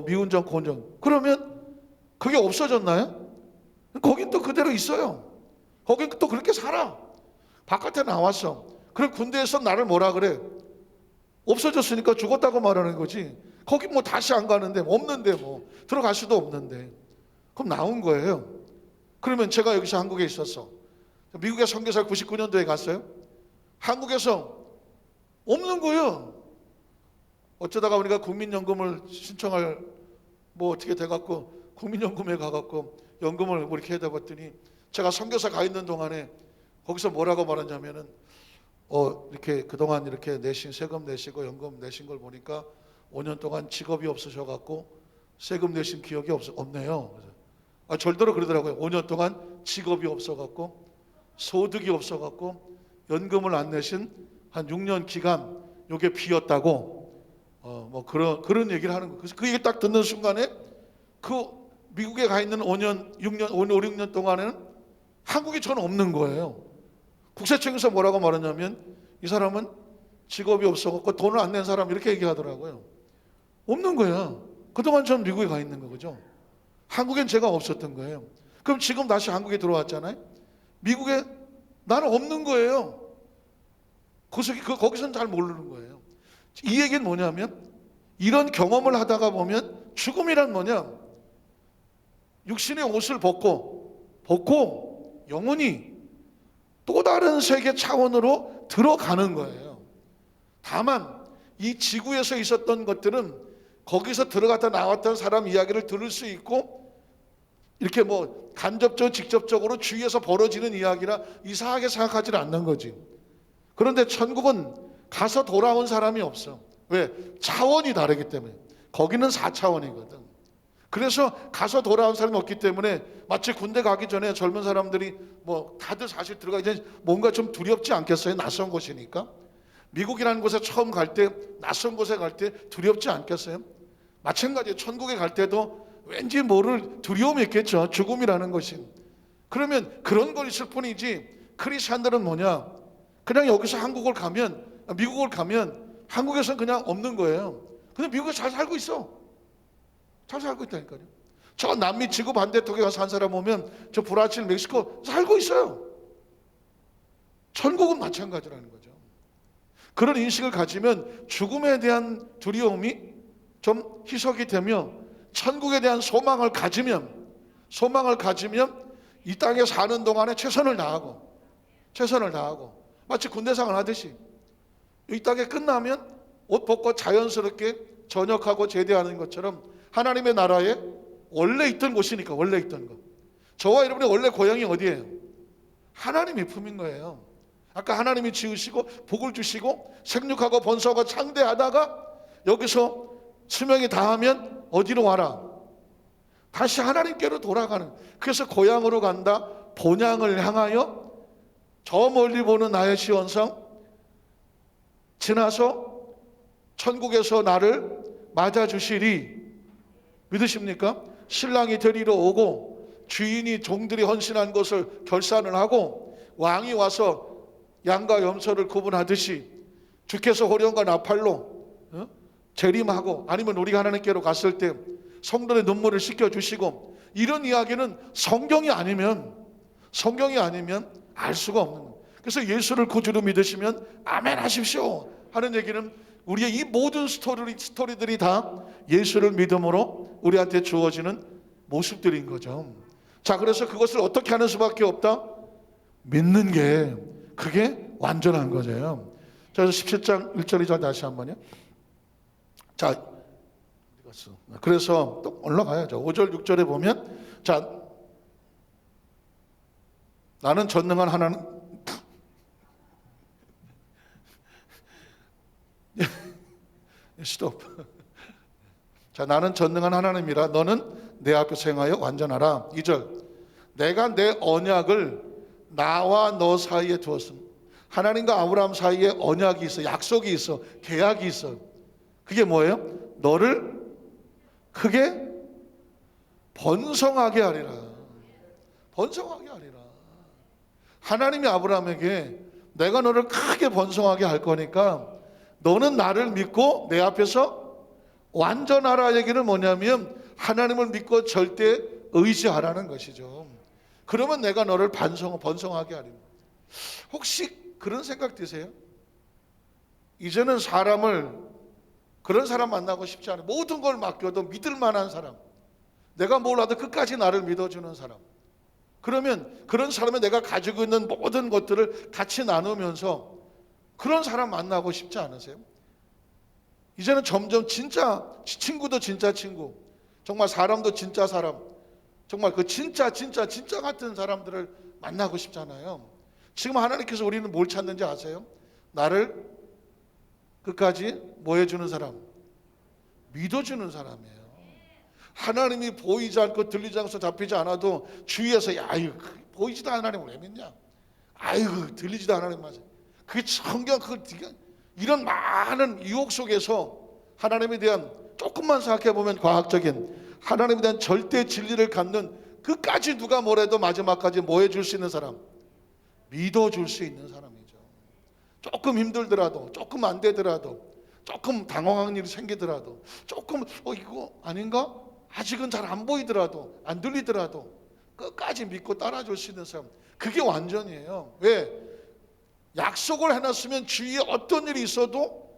미운정 고운정, 그러면 그게 없어졌나요? 거긴 또 그대로 있어요. 거긴 또 그렇게 살아. 바깥에 나왔어. 그럼 군대에서 나를 뭐라 그래? 없어졌으니까 죽었다고 말하는 거지. 거기 뭐 다시 안 가는데, 없는데, 뭐 들어갈 수도 없는데. 그럼 나온 거예요. 그러면 제가 여기서 한국에 있었어. 미국에 선교사 99년도에 갔어요. 한국에서 없는 거예요. 어쩌다가 우리가 국민연금을 신청할 뭐 어떻게 돼갖고 국민연금에 가갖고 연금을 뭐 이렇게 해다 봤더니, 제가 선교사 가 있는 동안에 거기서 뭐라고 말하냐면은 이렇게 그동안 이렇게 내신 세금 내시고 연금 내신 걸 보니까 5년 동안 직업이 없으셔갖고 세금 내신 기억이 없네요. 절대로 그러더라고요. 5년 동안 직업이 없어갖고 소득이 없어갖고 연금을 안 내신 한 6년 기간 요게 비었다고 뭐 그런 얘기를 하는 거예요. 그래서 그 얘기 딱 듣는 순간에 그 미국에 가 있는 5, 6년 동안에는 한국에 저는 없는 거예요. 국세청에서 뭐라고 말하냐면, 이 사람은 직업이 없어갖고 돈을 안 낸 사람, 이렇게 얘기하더라고요. 없는 거야. 그동안 전 미국에 가 있는 거죠. 한국엔 제가 없었던 거예요. 그럼 지금 다시 한국에 들어왔잖아요. 미국에 나는 없는 거예요. 거기서는 잘 모르는 거예요. 이 얘기는 뭐냐면, 이런 경험을 하다가 보면 죽음이란 뭐냐, 육신의 옷을 벗고 영혼이 또 다른 세계 차원으로 들어가는 거예요. 다만 이 지구에서 있었던 것들은 거기서 들어갔다 나왔던 사람 이야기를 들을 수 있고, 이렇게 뭐 간접적으로 직접적으로 주위에서 벌어지는 이야기라 이상하게 생각하지는 않는 거지. 그런데 천국은 가서 돌아온 사람이 없어. 왜? 차원이 다르기 때문에. 거기는 4차원이거든. 그래서 가서 돌아온 사람이 없기 때문에, 마치 군대 가기 전에 젊은 사람들이 뭐 다들 사실 들어가기 전에 뭔가 좀 두렵지 않겠어요? 낯선 곳이니까. 미국이라는 곳에 처음 갈 때, 낯선 곳에 갈 때 두렵지 않겠어요? 마찬가지로 천국에 갈 때도 왠지 모를 두려움이 있겠죠. 죽음이라는 것이. 그러면 그런 걸 있을 뿐이지, 크리스찬들은 뭐냐, 그냥 여기서 미국을 가면 한국에서는 그냥 없는 거예요. 근데 미국에 잘 살고 있어. 잘 살고 있다니까요. 저 남미 지구 반대쪽에 가서 한 사람 오면 저 브라질, 멕시코 살고 있어요. 천국은 마찬가지라는 거죠. 그런 인식을 가지면 죽음에 대한 두려움이 좀 희석이 되며 천국에 대한 소망을 가지면 이 땅에 사는 동안에 최선을 다하고 마치 군대생활 하듯이 이 땅에 끝나면 옷 벗고 자연스럽게 전역하고 제대하는 것처럼 하나님의 나라에 원래 있던 곳이니까, 원래 있던 것. 저와 여러분의 원래 고향이 어디예요? 하나님의 품인 거예요. 아까 하나님이 지으시고 복을 주시고 생육하고 번성하고 창대하다가 여기서 수명이 다하면 어디로 와라? 다시 하나님께로 돌아가는. 그래서 고향으로 간다. 본향을 향하여 저 멀리 보는 나의 시온성 지나서 천국에서 나를 맞아주시리. 믿으십니까? 신랑이 데리러 오고 주인이 종들이 헌신한 것을 결산을 하고 왕이 와서 양과 염소를 구분하듯이 주께서 호령과 나팔로 재림하고, 아니면 우리가 하나님께로 갔을 때 성도의 눈물을 씻겨주시고, 이런 이야기는 성경이 아니면 알 수가 없는 거예요. 그래서 예수를 구주로 믿으시면 아멘 하십시오 하는 얘기는 우리의 이 모든 스토리들이 다 예수를 믿음으로 우리한테 주어지는 모습들인 거죠. 자, 그래서 그것을 어떻게 하는 수밖에 없다? 믿는 게 그게 완전한 거죠. 자, 17장 1절 2절 다시 한번요. 자, 그래서 또 올라가야죠. 5절 6절에 보면, 자, 나는 전능한 하나님 스톱. 자, 나는 전능한 하나님이라 너는 내 앞에서 행하여 완전하라. 2절, 내가 내 언약을 나와 너 사이에 두었음. 하나님과 아브라함 사이에 언약이 있어, 약속이 있어, 계약이 있어. 그게 뭐예요? 너를 크게 번성하게 하리라. 번성하게 하리라. 하나님이 아브라함에게 내가 너를 크게 번성하게 할 거니까 너는 나를 믿고 내 앞에서 완전하라. 얘기는 뭐냐면 하나님을 믿고 절대 의지하라는 것이죠. 그러면 내가 너를 번성하게 하리라. 혹시 그런 생각 드세요? 이제는 그런 사람 만나고 싶지 않아요. 모든 걸 맡겨도 믿을 만한 사람, 내가 뭘 하든 끝까지 나를 믿어주는 사람. 그러면 그런 사람이 내가 가지고 있는 모든 것들을 같이 나누면서 그런 사람 만나고 싶지 않으세요? 이제는 점점 진짜 친구도 진짜 친구, 정말 사람도 진짜 사람, 정말 그 진짜 같은 사람들을 만나고 싶잖아요. 지금 하나님께서 우리는 뭘 찾는지 아세요? 나를 끝까지 뭐 해주는 사람? 믿어주는 사람이에요. 하나님이 보이지 않고 들리지 않고 잡히지 않아도 주위에서 아유 보이지도 않는 하나님을 왜 믿냐? 아유 들리지도 않는 하나님 맞아. 그게 성경 이런 많은 유혹 속에서 하나님에 대한, 조금만 생각해 보면 과학적인 하나님에 대한 절대 진리를 갖는, 끝까지 누가 뭐래도 마지막까지 뭐 해줄 수 있는 사람, 믿어줄 수 있는 사람이죠. 조금 힘들더라도, 조금 안 되더라도, 조금 당황한 일이 생기더라도, 조금 이거 아닌가? 아직은 잘 안 보이더라도, 안 들리더라도 끝까지 믿고 따라줄 수 있는 사람, 그게 완전이에요. 왜? 약속을 해놨으면 주위에 어떤 일이 있어도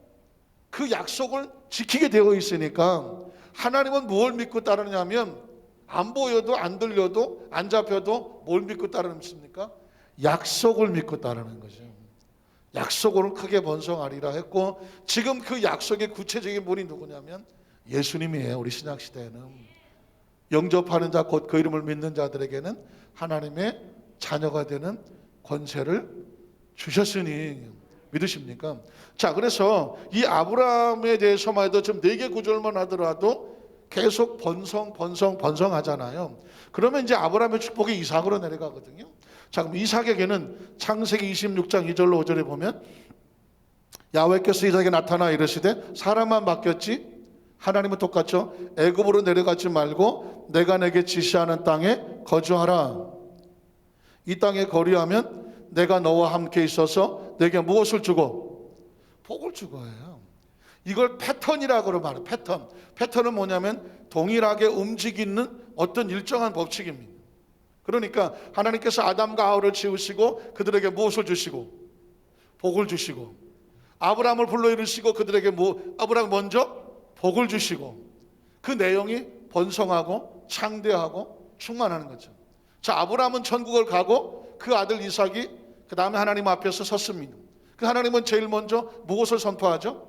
그 약속을 지키게 되어 있으니까. 하나님은 뭘 믿고 따르냐면 안 보여도 안 들려도 안 잡혀도 뭘 믿고 따르십니까? 약속을 믿고 따르는 거죠. 약속으로 크게 번성하리라 했고, 지금 그 약속의 구체적인 분이 누구냐면 예수님이에요. 우리 신약시대에는 영접하는 자, 곧 그 이름을 믿는 자들에게는 하나님의 자녀가 되는 권세를 주셨으니. 믿으십니까? 자, 그래서 이 아브라함에 대해서만 해도 지금 4개 구절만 하더라도 계속 번성하잖아요. 그러면 이제 아브라함의 축복이 이삭으로 내려가거든요. 자, 그럼 이삭에게는 창세기 26장 2절로 5절에 보면, 야훼께서 이삭에게 나타나 이르시되 사람만 맡겼지 하나님은 똑같죠. 애굽으로 내려가지 말고 내가 내게 지시하는 땅에 거주하라. 이 땅에 거류하면 내가 너와 함께 있어서 내게 무엇을 주고? 복을 주고요. 이걸 패턴이라고 말해요. 패턴은 뭐냐면 동일하게 움직이는 어떤 일정한 법칙입니다. 그러니까 하나님께서 아담과 하와를 지으시고 그들에게 무엇을 주시고? 복을 주시고, 아브라함을 불러이르시고 그들에게 아브라함 먼저 복을 주시고 그 내용이 번성하고 창대하고 충만하는 거죠. 자, 아브라함은 천국을 가고 그 아들 이삭이 그 다음에 하나님 앞에서 섰습니다. 그 하나님은 제일 먼저 무엇을 선포하죠?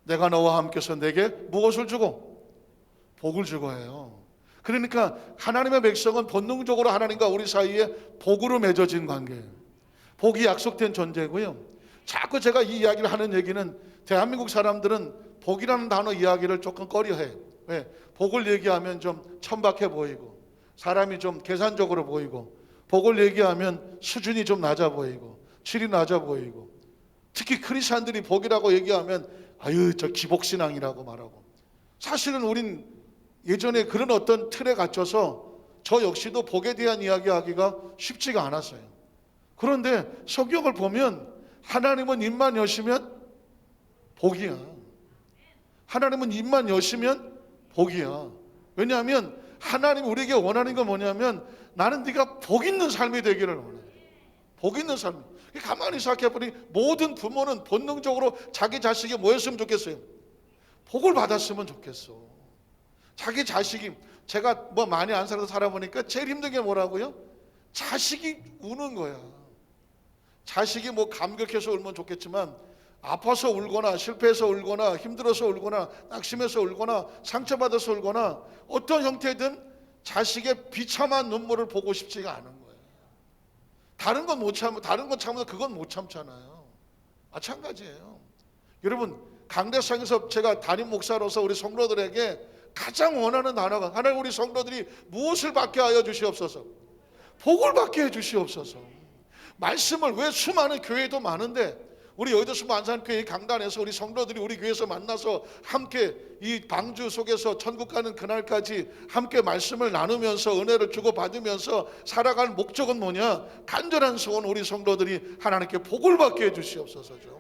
내가 너와 함께서 내게 무엇을 주고? 복을 주고 해요. 그러니까 하나님의 백성은 본능적으로 하나님과 우리 사이에 복으로 맺어진 관계예요. 복이 약속된 존재고요. 자꾸 제가 이 이야기를 하는 얘기는 대한민국 사람들은 복이라는 단어 이야기를 조금 꺼려해요. 왜? 복을 얘기하면 좀 천박해 보이고 사람이 좀 계산적으로 보이고 복을 얘기하면 수준이 좀 낮아 보이고 질이 낮아 보이고 특히 크리스찬들이 복이라고 얘기하면 아유 저 기복신앙이라고 말하고 사실은 우린 예전에 그런 어떤 틀에 갇혀서 저 역시도 복에 대한 이야기하기가 쉽지가 않았어요. 그런데 성경을 보면 하나님은 입만 여시면 복이야. 하나님은 입만 여시면 복이야. 왜냐하면 하나님 우리에게 원하는 건 뭐냐면 나는 네가 복 있는 삶이 되기를 원해. 복 있는 삶. 가만히 생각해보니 모든 부모는 본능적으로 자기 자식이 뭐였으면 좋겠어요? 복을 받았으면 좋겠어. 자기 자식이 제가 뭐 많이 안 살아서 살아보니까 제일 힘든 게 뭐라고요? 자식이 우는 거야. 자식이 뭐 감격해서 울면 좋겠지만 아파서 울거나 실패해서 울거나 힘들어서 울거나 낙심해서 울거나 상처받아서 울거나 어떤 형태든 자식의 비참한 눈물을 보고 싶지가 않은 거예요. 다른 건 못 참고 다른 건 참아도 그건 못 참잖아요. 마찬가지예요. 여러분 강대상에서 제가 담임 목사로서 우리 성도들에게 가장 원하는 단어가 하나님 우리 성도들이 무엇을 받게 하여 주시옵소서. 복을 받게 해 주시옵소서. 말씀을 왜 수많은 교회도 많은데 우리 여의도 수만산교회 강단에서 우리 성도들이 우리 교회에서 만나서 함께 이 방주 속에서 천국 가는 그날까지 함께 말씀을 나누면서 은혜를 주고받으면서 살아갈 목적은 뭐냐? 간절한 소원 우리 성도들이 하나님께 복을 받게 해 주시옵소서. 좀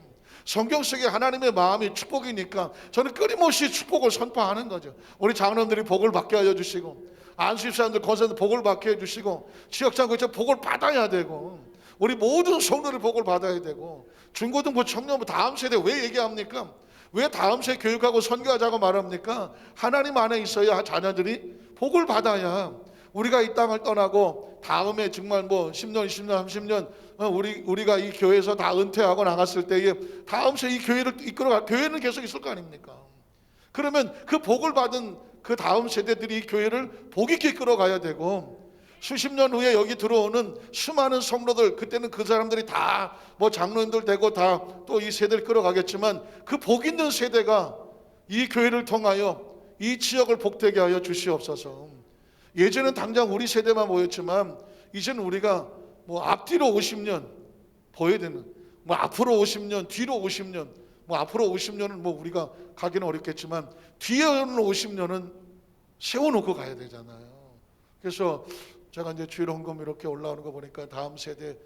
성경 속에 하나님의 마음이 축복이니까 저는 끊임없이 축복을 선포하는 거죠. 우리 장로님들이 복을 받게 하여 주시고 안수집사님들 권사님들 복을 받게 해주시고 지역장로들 복을 받아야 되고 우리 모든 성도들 복을 받아야 되고 중고등부 청년부 다음 세대 왜 얘기합니까? 왜 다음 세대 교육하고 선교하자고 말합니까? 하나님 안에 있어야 자녀들이 복을 받아야 우리가 이 땅을 떠나고 다음에 정말 뭐 10년, 20년, 30년 우리가 이 교회에서 다 은퇴하고 나갔을 때에 다음 세대 이 교회를 이끌어갈 교회는 계속 있을 거 아닙니까? 그러면 그 복을 받은 그 다음 세대들이 이 교회를 복 있게 이끌어가야 되고 수십 년 후에 여기 들어오는 수많은 성도들 그때는 그 사람들이 다 뭐 장로님들 되고 다 또 이 세대를 끌어가겠지만 그 복 있는 세대가 이 교회를 통하여 이 지역을 복되게 하여 주시옵소서. 예전엔 당장 우리 세대만 모였지만 이제는 우리가 뭐 앞뒤로 50년 보여야 되는 뭐 앞으로 50년 뒤로 50년 뭐 앞으로 50년은 뭐 우리가 가기는 어렵겠지만 뒤에 오는 50년은 세워놓고 가야 되잖아요. 그래서 제가 이제 주일 헌금 이렇게 올라오는 거 보니까 다음 세대를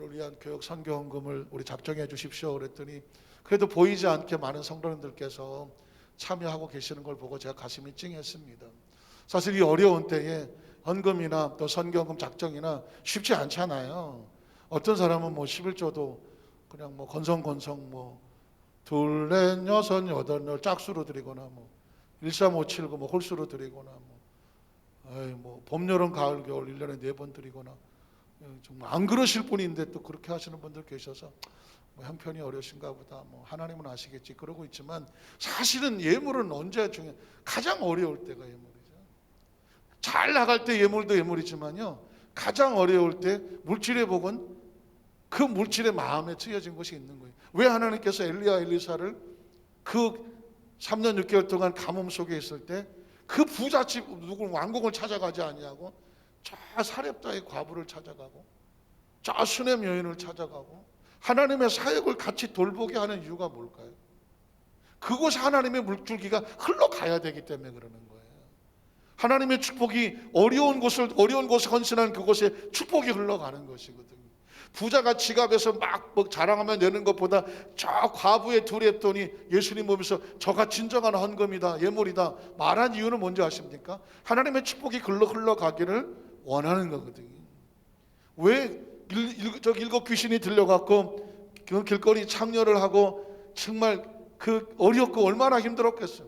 위한 교육 선교 헌금을 우리 작정해 주십시오 그랬더니 그래도 보이지 않게 많은 성도님들께서 참여하고 계시는 걸 보고 제가 가슴이 찡했습니다. 사실 이 어려운 때에 헌금이나 또 선교 헌금 작정이나 쉽지 않잖아요. 어떤 사람은 뭐 11조도 그냥 뭐 건성건성 뭐 둘, 넷, 여섯, 여덟 짝수로 드리거나 뭐 1357고 뭐 홀수로 드리거나 뭐 봄, 여름, 가을, 겨울 1년에 4번 드리거나 정말 안 그러실 분인데 또 그렇게 하시는 분들 계셔서 뭐 형편이 어려우신가 보다 뭐 하나님은 아시겠지 그러고 있지만 사실은 예물은 언제 중에 가장 어려울 때가 예물이죠. 잘 나갈 때 예물도 예물이지만요 가장 어려울 때 물질의 복은 그 물질의 마음에 트여진 것이 있는 거예요. 왜 하나님께서 엘리야 엘리사를 그 3년 6개월 동안 가뭄 속에 있을 때 그 부잣집 누구 왕궁을 찾아가지 아니하고 저 사렙다의 과부를 찾아가고 저 수넴 여인을 찾아가고 하나님의 사역을 같이 돌보게 하는 이유가 뭘까요? 그곳에 하나님의 물줄기가 흘러가야 되기 때문에 그러는 거예요. 하나님의 축복이 어려운 곳을 헌신한 그곳에 축복이 흘러가는 것이거든요. 부자가 지갑에서 막 자랑하며 내는 것보다 저 과부의 둘이 했더니 예수님 보면서 저가 진정한 헌금이다 예물이다 말한 이유는 뭔지 아십니까? 하나님의 축복이 흘러가기를 원하는 거거든요. 왜 일곱 귀신이 들려갖고 그 길거리 창녀를 하고 정말 그 어렵고 얼마나 힘들었겠어요.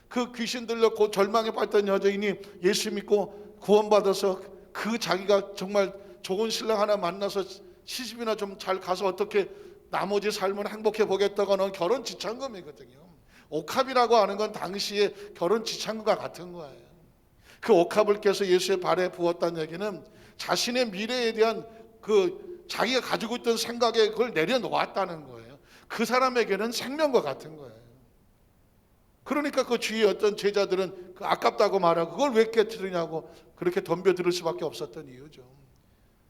그 귀신 들렸고 절망에 빠졌던 여자인이 예수 믿고 구원받아서 그 자기가 정말 좋은 신랑 하나 만나서 시집이나 좀 잘 가서 어떻게 나머지 삶을 행복해 보겠다고는 결혼 지참금이거든요. 옥합이라고 하는 건 당시에 결혼 지참금과 같은 거예요. 그 옥합을 깨서 예수의 발에 부었다는 얘기는 자신의 미래에 대한 그 자기가 가지고 있던 생각에 그걸 내려놓았다는 거예요. 그 사람에게는 생명과 같은 거예요. 그러니까 그 주위에 어떤 제자들은 그 아깝다고 말하고 그걸 왜 깨뜨리냐고 그렇게 덤벼들을 수밖에 없었던 이유죠.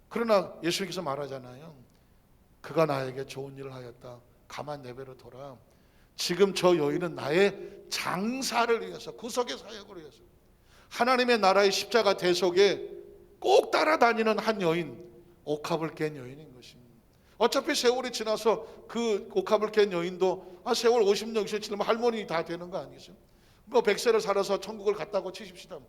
그러나 예수님께서 말하잖아요. 그가 나에게 좋은 일을 하였다. 가만 내버려 둬라. 지금 저 여인은 나의 장사를 위해서, 구속의 사역을 위해서, 하나님의 나라의 십자가 대속에 꼭 따라다니는 한 여인, 옥합을 깬 여인인 것입니다. 어차피 세월이 지나서 그 옥합을 깬 여인도 세월 50년 지나면 할머니 다 되는 거 아니죠? 뭐 100세를 살아서 천국을 갔다고 치십시다.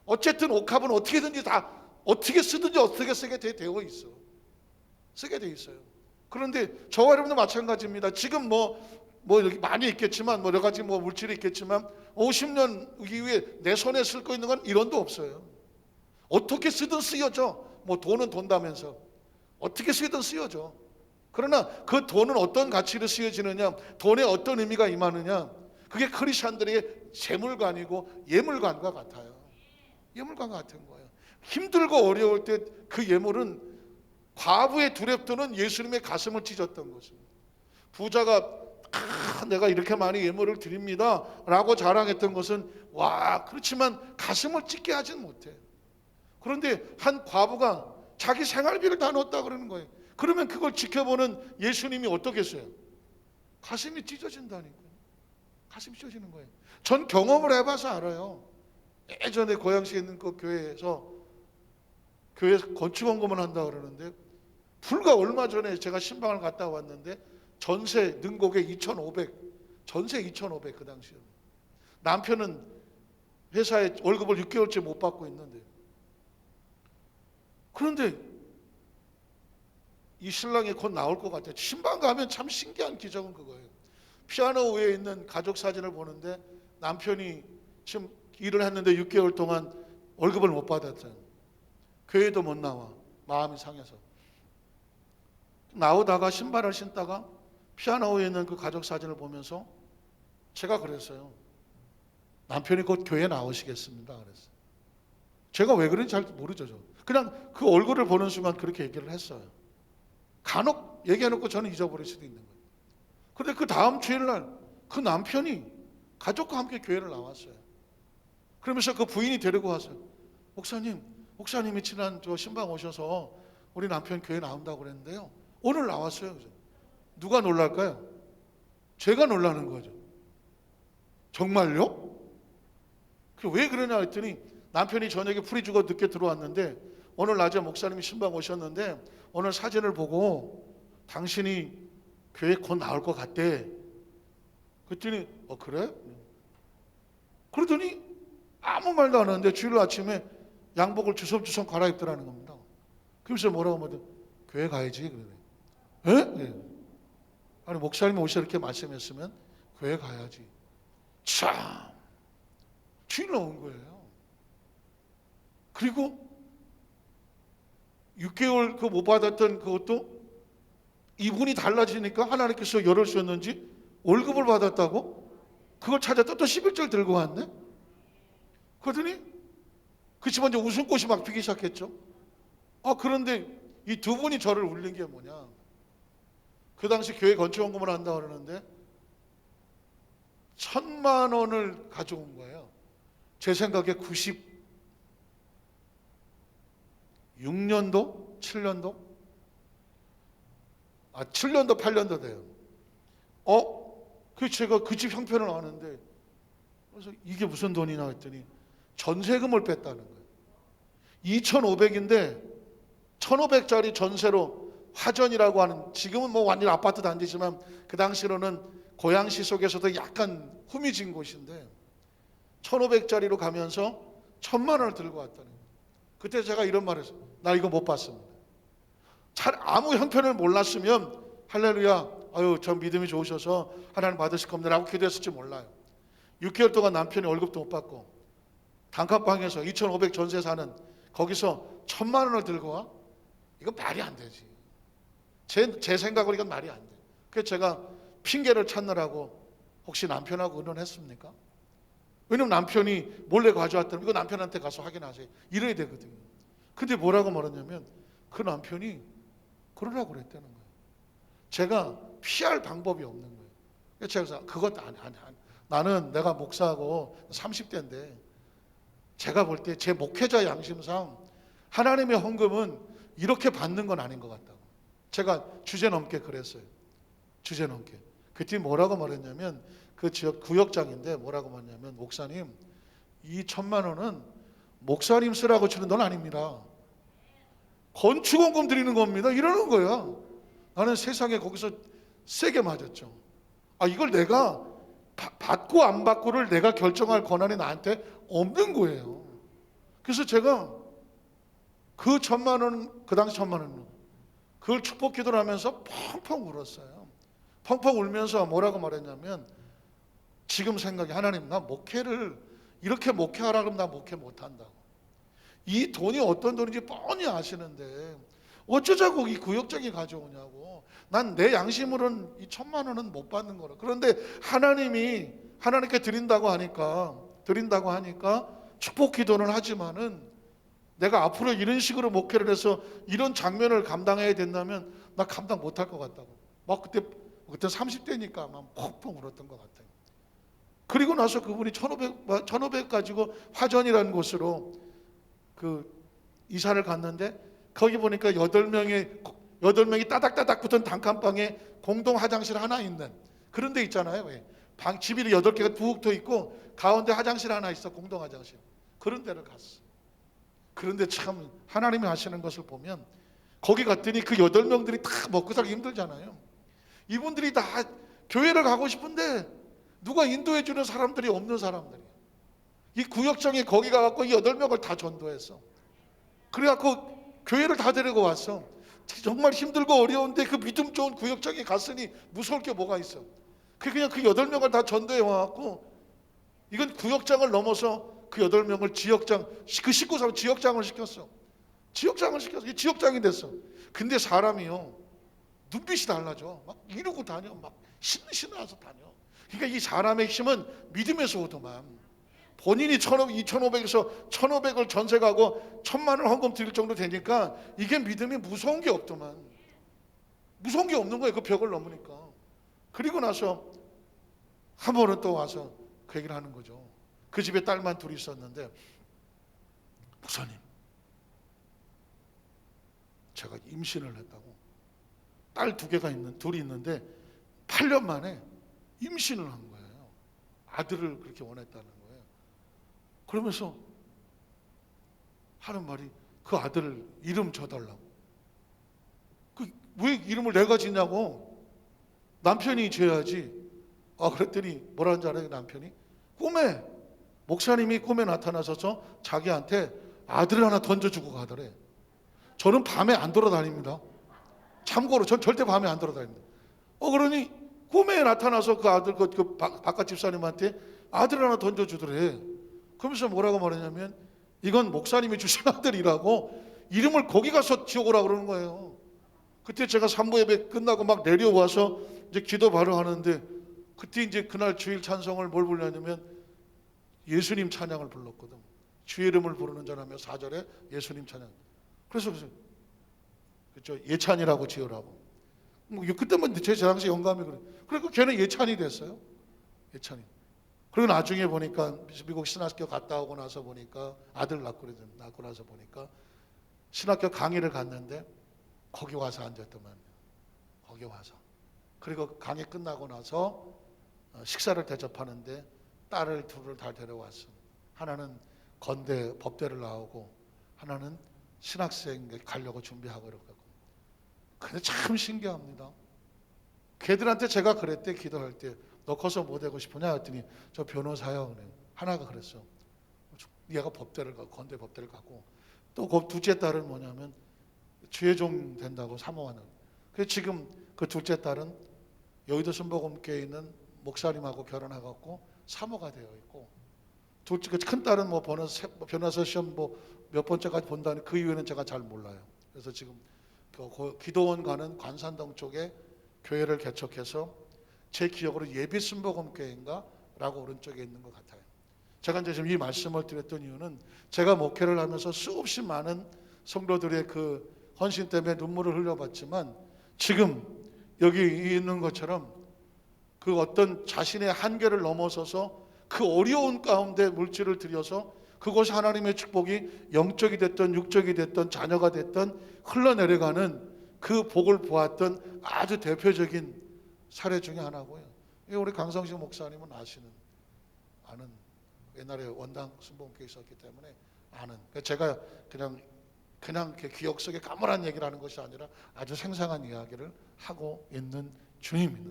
어쨌든 옥합은 어떻게든지 다 어떻게 쓰든지 어떻게 쓰게 되어 있어. 쓰게 돼 있어요. 그런데 저와 여러분도 마찬가지입니다. 지금 뭐 여기 많이 있겠지만 여러 가지 물질이 있겠지만 50년 이후에 내 손에 쓸 거 있는 건 1원도 없어요. 어떻게 쓰든 쓰여져. 돈은 돈다면서 어떻게 쓰든 쓰여져. 그러나 그 돈은 어떤 가치로 쓰여지느냐, 돈에 어떤 의미가 임하느냐, 그게 크리스천들의 재물관이고 예물관과 같아요. 예물관과 같은 거예요. 힘들고 어려울 때 그 예물은 과부의 두렵도는 예수님의 가슴을 찢었던 것입니다. 부자가 내가 이렇게 많이 예물을 드립니다 라고 자랑했던 것은 그렇지만 가슴을 찢게 하진 못해. 그런데 한 과부가 자기 생활비를 다 넣었다 그러는 거예요. 그러면 그걸 지켜보는 예수님이 어떻겠어요? 가슴이 찢어진다니까요. 가슴이 찢어지는 거예요. 전 경험을 해봐서 알아요. 예전에 고양시에 있는 그 교회에서 교회 건축원금을 한다 그러는데 불과 얼마 전에 제가 신방을 갔다 왔는데 전세 능곡에 2,500, 전세 2,500 그 당시에. 남편은 회사에 월급을 6개월째 못 받고 있는데, 그런데 이 신랑이 곧 나올 것 같아요. 신방 가면 참 신기한 기적은 그거예요. 피아노 위에 있는 가족 사진을 보는데 남편이 지금 일을 했는데 6개월 동안 월급을 못 받았잖아요. 교회도 못 나와. 마음이 상해서. 나오다가 신발을 신다가 피아노 위에 있는 그 가족 사진을 보면서 제가 그랬어요. 남편이 곧 교회 나오시겠습니다. 그랬어요. 제가 왜 그런지 잘 모르죠. 그냥 그 얼굴을 보는 순간 그렇게 얘기를 했어요. 간혹 얘기해놓고 저는 잊어버릴 수도 있는 거예요. 그런데 그 다음 주일날 그 남편이 가족과 함께 교회를 나왔어요. 그러면서 그 부인이 데리고 왔어요. 목사님이 지난 신방 오셔서 우리 남편 교회 나온다고 그랬는데요. 오늘 나왔어요. 누가 놀랄까요? 제가 놀라는 거죠. 정말요? 왜 그러냐 했더니 남편이 저녁에 풀이 죽어 늦게 들어왔는데 오늘 낮에 목사님이 신방 오셨는데 오늘 사진을 보고 당신이 교회 곧 나올 것 같대. 그랬더니 그래? 그러더니 아무 말도 안 하는데 주일 아침에 양복을 주섬주섬 갈아입더라는 겁니다. 그래서 뭐라고 하면 교회 가야지. 그러네. 에? 네. 아니 목사님이 오셔서 이렇게 말씀했으면 교회 가야지. 참 주일 나온 거예요. 그리고 6개월 그 못 받았던 그것도 이분이 달라지니까 하나님께서 열을 주셨는지 월급을 받았다고 그걸 찾았다 또 11절 들고 왔네. 그러더니 그치만 이제 웃음꽃이 막 피기 시작했죠. 그런데 이 두 분이 저를 울린 게 뭐냐. 그 당시 교회 건축원금을 한다고 그러는데 1,000만 원을 가져온 거예요. 제 생각에 96년도? 7년도? 7년도 8년도 돼요. 제가 그 집 형편을 아는데 그래서 이게 무슨 돈이냐 했더니 전세금을 뺐다는 거예요. 2,500인데 1,500짜리 전세로 화전이라고 하는, 지금은 완전 아파트 단지지만 그 당시로는 고양시 속에서도 약간 후미진 곳인데 1,500짜리로 가면서 1,000만 원을 들고 왔다는 거예요. 그때 제가 이런 말을 했어요. 나 이거 못 봤습니다. 아무 형편을 몰랐으면 할렐루야 아유 전 믿음이 좋으셔서 하나님 받으실 겁니다 라고 기도했을지 몰라요. 6개월 동안 남편이 월급도 못 받고 단칸방에서 2,500 전세 사는 거기서 1,000만 원을 들고 와? 이거 말이 안 되지. 제 생각으로 이건 말이 안 돼. 그래서 제가 핑계를 찾느라고 혹시 남편하고 의논했습니까? 왜냐면 남편이 몰래 가져왔다면 이거 남편한테 가서 확인하세요. 이래야 되거든요. 근데 뭐라고 말했냐면 그 남편이 그러라고 그랬다는 거예요. 제가 피할 방법이 없는 거예요. 그래서 제가 그것 아니. 나는 내가 목사하고 30대인데 제가 볼 때 제 목회자 양심상 하나님의 헌금은 이렇게 받는 건 아닌 것 같다고. 제가 주제 넘게 그랬어요. 주제 넘게. 그때 뭐라고 말했냐면 그 지역 구역장인데 뭐라고 말했냐면 목사님 이 1,000만 원은 목사님 쓰라고 주는 돈 아닙니다. 건축원금 드리는 겁니다. 이러는 거야. 나는 세상에 거기서 세게 맞았죠. 아 이걸 내가 받고 안 받고를 내가 결정할 권한이 나한테 없는 거예요. 그래서 제가 그 1,000만 원, 그 당시 1,000만 원 그걸 축복 기도를 하면서 펑펑 울었어요. 펑펑 울면서 뭐라고 말했냐면 지금 생각이 하나님 나 목회를 이렇게 목회하라 그러면 나 목회 못한다고. 이 돈이 어떤 돈인지 뻔히 아시는데 어쩌자고 이 구역장이 가져오냐고. 난 내 양심으로는 이 1,000만 원은 못 받는 거라. 그런데 하나님이 하나님께 드린다고 하니까 축복 기도는 하지만은 내가 앞으로 이런 식으로 목회를 해서 이런 장면을 감당해야 된다면 나 감당 못할 것 같다고. 막 그때 30대니까 막 펑펑 울었던 것 같아요. 그리고 나서 그분이 1,500 가지고 화전이라는 곳으로 그 이사를 갔는데 거기 보니까 8명이 따닥따닥 붙은 단칸방에 공동 화장실 하나 있는 그런 데 있잖아요. 집이 8개가 푹 터 있고 가운데 화장실 하나 있어. 공동 화장실. 그런 데를 갔어. 그런데 참 하나님이 하시는 것을 보면 거기 갔더니 그 8명들이 다 먹고 살기 힘들잖아요. 이분들이 다 교회를 가고 싶은데 누가 인도해 주는 사람들이 없는 사람들이에요. 이 구역장에 거기 가갖고 이 8명을 다 전도했어. 그래갖고 교회를 다 데리고 왔어. 정말 힘들고 어려운데 그 믿음 좋은 구역장에 갔으니 무서울 게 뭐가 있어. 그냥 그 8명을 다 전도해 와갖고 이건 구역장을 넘어서 그 8명을 지역장, 그 19사람 지역장을 시켰어. 이 지역장이 됐어. 근데 사람이요 눈빛이 달라져. 막 이러고 다녀. 막 신나서 다녀. 그러니까 이 사람의 힘은 믿음에서 오더만. 본인이 2,500에서 1,500을 전세 가고 1,000만 원 헌금 드릴 정도 되니까 이게 믿음이 무서운 게 없더만. 무서운 게 없는 거예요. 그 벽을 넘으니까. 그리고 나서 한 번은 또 와서 그 얘기를 하는 거죠. 그 집에 딸만 둘이 있었는데 목사님 제가 임신을 했다고. 딸 2개가 둘이 있는데 8년 만에 임신을 한 거예요. 아들을 그렇게 원했다는 거예요. 그러면서 하는 말이 그 아들 이름 줘달라고. 왜 이름을 내가 짓냐고. 남편이 줘야지. 그랬더니 뭐라는지 알아요? 남편이 꿈에 목사님이 꿈에 나타나셔서 자기한테 아들을 하나 던져주고 가더래. 저는 밤에 안 돌아다닙니다. 참고로 전 절대 밤에 안 돌아다닙니다. 그러니 꿈에 나타나서 그 아들 그 바깥 집사님한테 아들 하나 던져주더래. 그러면서 뭐라고 말하냐면 이건 목사님이 주신 아들이라고 이름을 거기 가서 지어오라 그러는 거예요. 그때 제가 산부 예배 끝나고 막 내려와서 이제 기도 바로 하는데 그때 이제 그날 주일 찬송을 뭘 불렀냐면 예수님 찬양을 불렀거든. 주의 이름을 부르는 자라며 4절에 예수님 찬양. 그래서 그렇죠. 예찬이라고 지으라고. 그때만 제 당시 영감이 그래. 그리고 걔는 예찬이 됐어요. 예찬이. 그리고 나중에 보니까 미국 신학교 갔다 오고 나서 보니까 아들 낳고 나서 보니까 신학교 강의를 갔는데 거기 와서 앉았더만. 거기 와서. 그리고 강의 끝나고 나서 식사를 대접하는데 딸을 둘을 다 데려왔어. 하나는 건대 법대를 나오고 하나는 신학생 가려고 준비하고 이렇게. 근데 참 신기합니다. 걔들한테 제가 그랬대. 기도할 때 너 커서 뭐 되고 싶으냐 했더니 저 변호사요. 그래. 하나가 그랬어. 얘가 법대를 가고 건대 법대를 가고 또 그 둘째 딸은 뭐냐면 주의종 된다고 사모하는. 그래서 지금 그 둘째 딸은 여의도 순복음교회에 있는 목사님하고 결혼해갖고 사모가 되어 있고, 둘째 큰 딸은 뭐 변호사 시험 뭐 몇 번째까지 본다는, 그 이후에는 제가 잘 몰라요. 그래서 지금 기도원 가는 관산동 쪽에 교회를 개척해서 제 기억으로 예비순복음교회인가 라고 오른쪽에 있는 것 같아요. 제가 이제 지금 이 말씀을 드렸던 이유는 제가 목회를 하면서 수없이 많은 성도들의 그 헌신 때문에 눈물을 흘려봤지만, 지금 여기 있는 것처럼 그 어떤 자신의 한계를 넘어서서 그 어려운 가운데 물질을 들여서 그것이 하나님의 축복이 영적이 됐던 육적이 됐던 자녀가 됐던 흘러내려가는 그 복을 보았던 아주 대표적인 사례 중에 하나고요. 우리 강성식 목사님은 아는, 옛날에 원당 순복음교회 있었기 때문에 아는. 제가 그냥 기억 속에 가물한 얘기를 하는 것이 아니라 아주 생생한 이야기를 하고 있는 중입니다.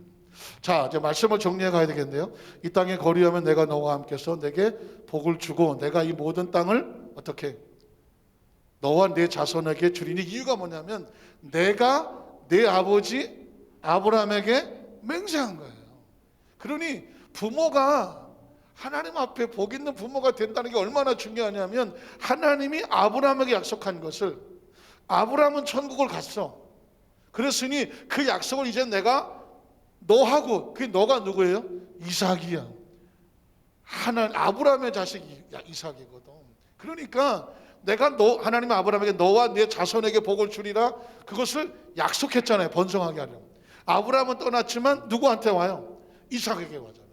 자, 이제 말씀을 정리해 가야 되겠네요. 이 땅에 거리하면 내가 너와 함께서 내게 복을 주고 내가 이 모든 땅을 어떻게 너와 내 자손에게 주리니, 이유가 뭐냐면 내가 내 아버지 아브라함에게 맹세한 거예요. 그러니 부모가 하나님 앞에 복 있는 부모가 된다는 게 얼마나 중요하냐면, 하나님이 아브라함에게 약속한 것을, 아브라함은 천국을 갔어. 그랬으니 그 약속을 이제 내가 너하고, 그게 너가 누구예요? 이삭이야. 아브라함의 자식이 이삭이거든. 그러니까 내가 하나님 아브라함에게 너와 네 자손에게 복을 주리라, 그것을 약속했잖아요. 번성하게 하려면. 아브라함은 떠났지만 누구한테 와요? 이삭에게 와잖아요.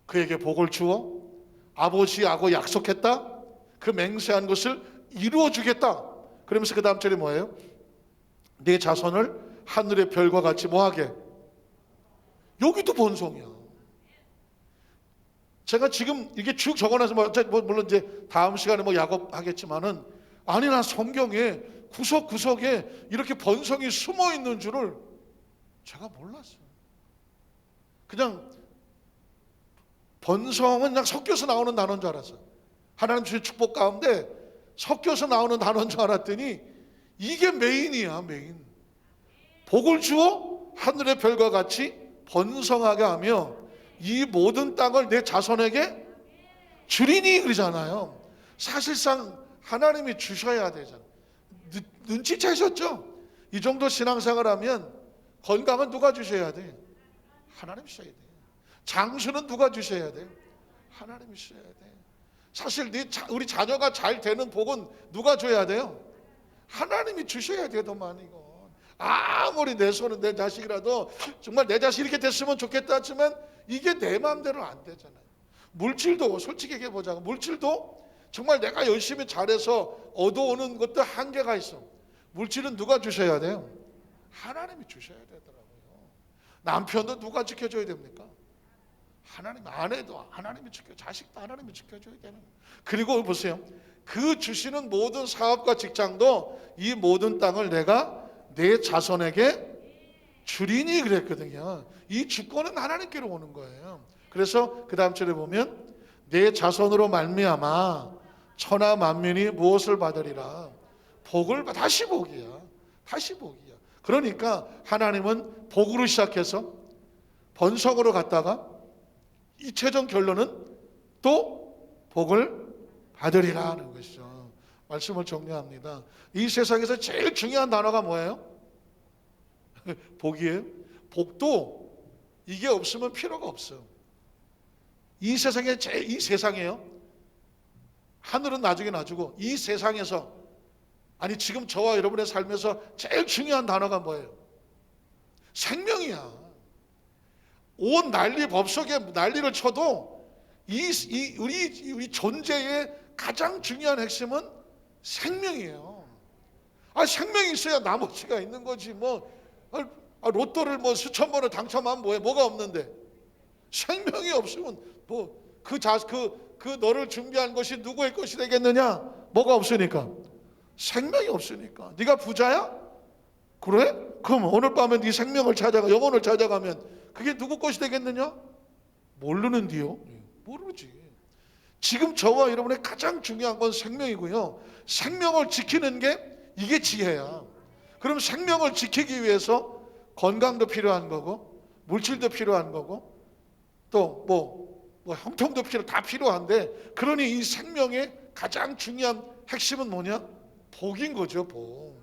그에게 복을 주어 아버지하고 약속했다, 그 맹세한 것을 이루어 주겠다. 그러면서 그 다음 절이 뭐예요? 네 자손을 하늘의 별과 같이 뭐하게? 여기도 번성이야. 제가 지금 이게 쭉 적어놔서 물론 이제 다음 시간에 야곱하겠지만은, 아니 난 성경에 구석구석에 이렇게 번성이 숨어 있는 줄을 제가 몰랐어요. 그냥 번성은 그냥 섞여서 나오는 단어인 줄 알았어요. 하나님 주신 축복 가운데 섞여서 나오는 단어인 줄 알았더니 이게 메인이야, 메인. 복을 주어 하늘의 별과 같이 번성하게 하며 이 모든 땅을 내 자손에게 주리니 그러잖아요. 사실상 하나님이 주셔야 되잖아요. 눈치채셨죠? 이 정도 신앙생활하면 건강은 누가 주셔야 돼? 하나님 주셔야 돼. 장수는 누가 주셔야 돼? 하나님이 주셔야 돼. 사실 우리 자녀가 잘 되는 복은 누가 줘야 돼요? 하나님이 주셔야 되더만. 이거 아무리 내 손은 내 자식이라도 정말 내 자식 이렇게 됐으면 좋겠다 하지만 이게 내 마음대로 안 되잖아요. 물질도 솔직히 얘기해 보자고, 물질도 정말 내가 열심히 잘해서 얻어오는 것도 한계가 있어. 물질은 누가 주셔야 돼요? 하나님이 주셔야 되더라고요. 남편도 누가 지켜줘야 됩니까? 하나님. 아내도 하나님이 자식도 하나님이 지켜줘야 되는 거예요. 그리고 보세요, 그 주시는 모든 사업과 직장도 이 모든 땅을 내가 내 자손에게 주리니 그랬거든요. 이 주권은 하나님께로 오는 거예요. 그래서 그 다음 절에 보면 내 자손으로 말미암아 천하 만민이 무엇을 받으리라? 복을 다시 복이야. 다시 복이야. 그러니까 하나님은 복으로 시작해서 번성으로 갔다가 이 최종 결론은 또 복을 받으리라 하는 것이죠. 말씀을 정리합니다. 이 세상에서 제일 중요한 단어가 뭐예요? 복이에요. 복도 이게 없으면 필요가 없어요. 이 세상에요. 하늘은 나중에 놔주고 이 세상에서, 아니 지금 저와 여러분의 삶에서 제일 중요한 단어가 뭐예요? 생명이야. 온 난리 법석에 난리를 쳐도 우리 존재의 가장 중요한 핵심은 생명이에요. 생명이 있어야 나머지가 있는 거지. 로또를 수천 번을 당첨하면 뭐가 없는데, 생명이 없으면 그 너를 준비한 것이 누구의 것이 되겠느냐? 뭐가 없으니까, 생명이 없으니까. 네가 부자야? 그래? 그럼 오늘 밤에 네 생명을 영혼을 찾아가면 그게 누구 것이 되겠느냐? 모르는데요. 모르지. 지금 저와 여러분의 가장 중요한 건 생명이고요. 생명을 지키는 게 이게 지혜야. 그럼 생명을 지키기 위해서 건강도 필요한 거고 물질도 필요한 거고 또 뭐 형통도 다 필요한데, 그러니 이 생명의 가장 중요한 핵심은 뭐냐? 복인 거죠, 복.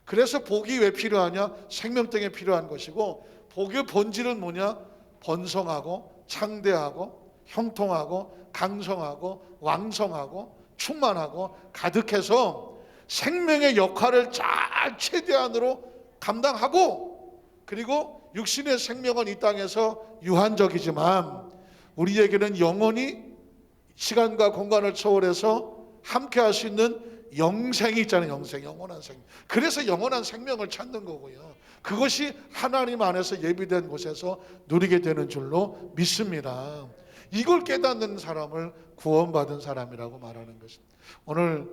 그래서 복이 왜 필요하냐? 생명 때문에 필요한 것이고, 복의 본질은 뭐냐? 번성하고 창대하고 형통하고 강성하고 왕성하고 충만하고 가득해서 생명의 역할을 잘 최대한으로 감당하고, 그리고 육신의 생명은 이 땅에서 유한적이지만 우리에게는 영원히 시간과 공간을 초월해서 함께 할 수 있는 영생이 있잖아요. 영원한 생명. 그래서 영원한 생명을 찾는 거고요. 그것이 하나님 안에서 예비된 곳에서 누리게 되는 줄로 믿습니다. 이걸 깨닫는 사람을 구원받은 사람이라고 말하는 것입니다. 오늘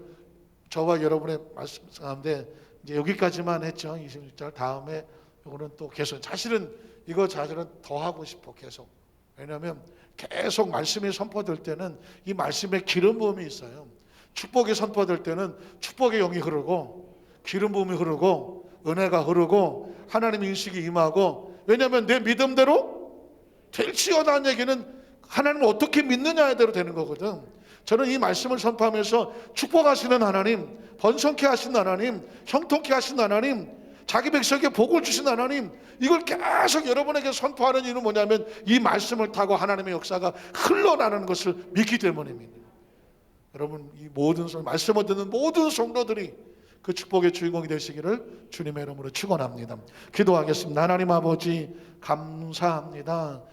저와 여러분의 말씀 가운데 이제 여기까지만 했죠. 26절. 다음에 이거는 또 계속, 사실은 이거 자체는 더 하고 싶어, 계속. 왜냐하면 계속 말씀이 선포될 때는 이 말씀에 기름 부음이 있어요. 축복이 선포될 때는 축복의 영이 흐르고 기름 부음이 흐르고 은혜가 흐르고 하나님의 인식이 임하고, 왜냐하면 내 믿음대로 될지어다는 얘기는 하나님을 어떻게 믿느냐에 대로 되는 거거든. 저는 이 말씀을 선포하면서 축복하시는 하나님, 번성케 하신 하나님, 형통케 하신 하나님, 자기 백성에게 복을 주신 하나님, 이걸 계속 여러분에게 선포하는 이유는 뭐냐면 이 말씀을 타고 하나님의 역사가 흘러나가는 것을 믿기 때문입니다. 여러분, 이 모든 말씀을 듣는 모든 성도들이 그 축복의 주인공이 되시기를 주님의 이름으로 축원합니다. 기도하겠습니다. 하나님 아버지, 감사합니다.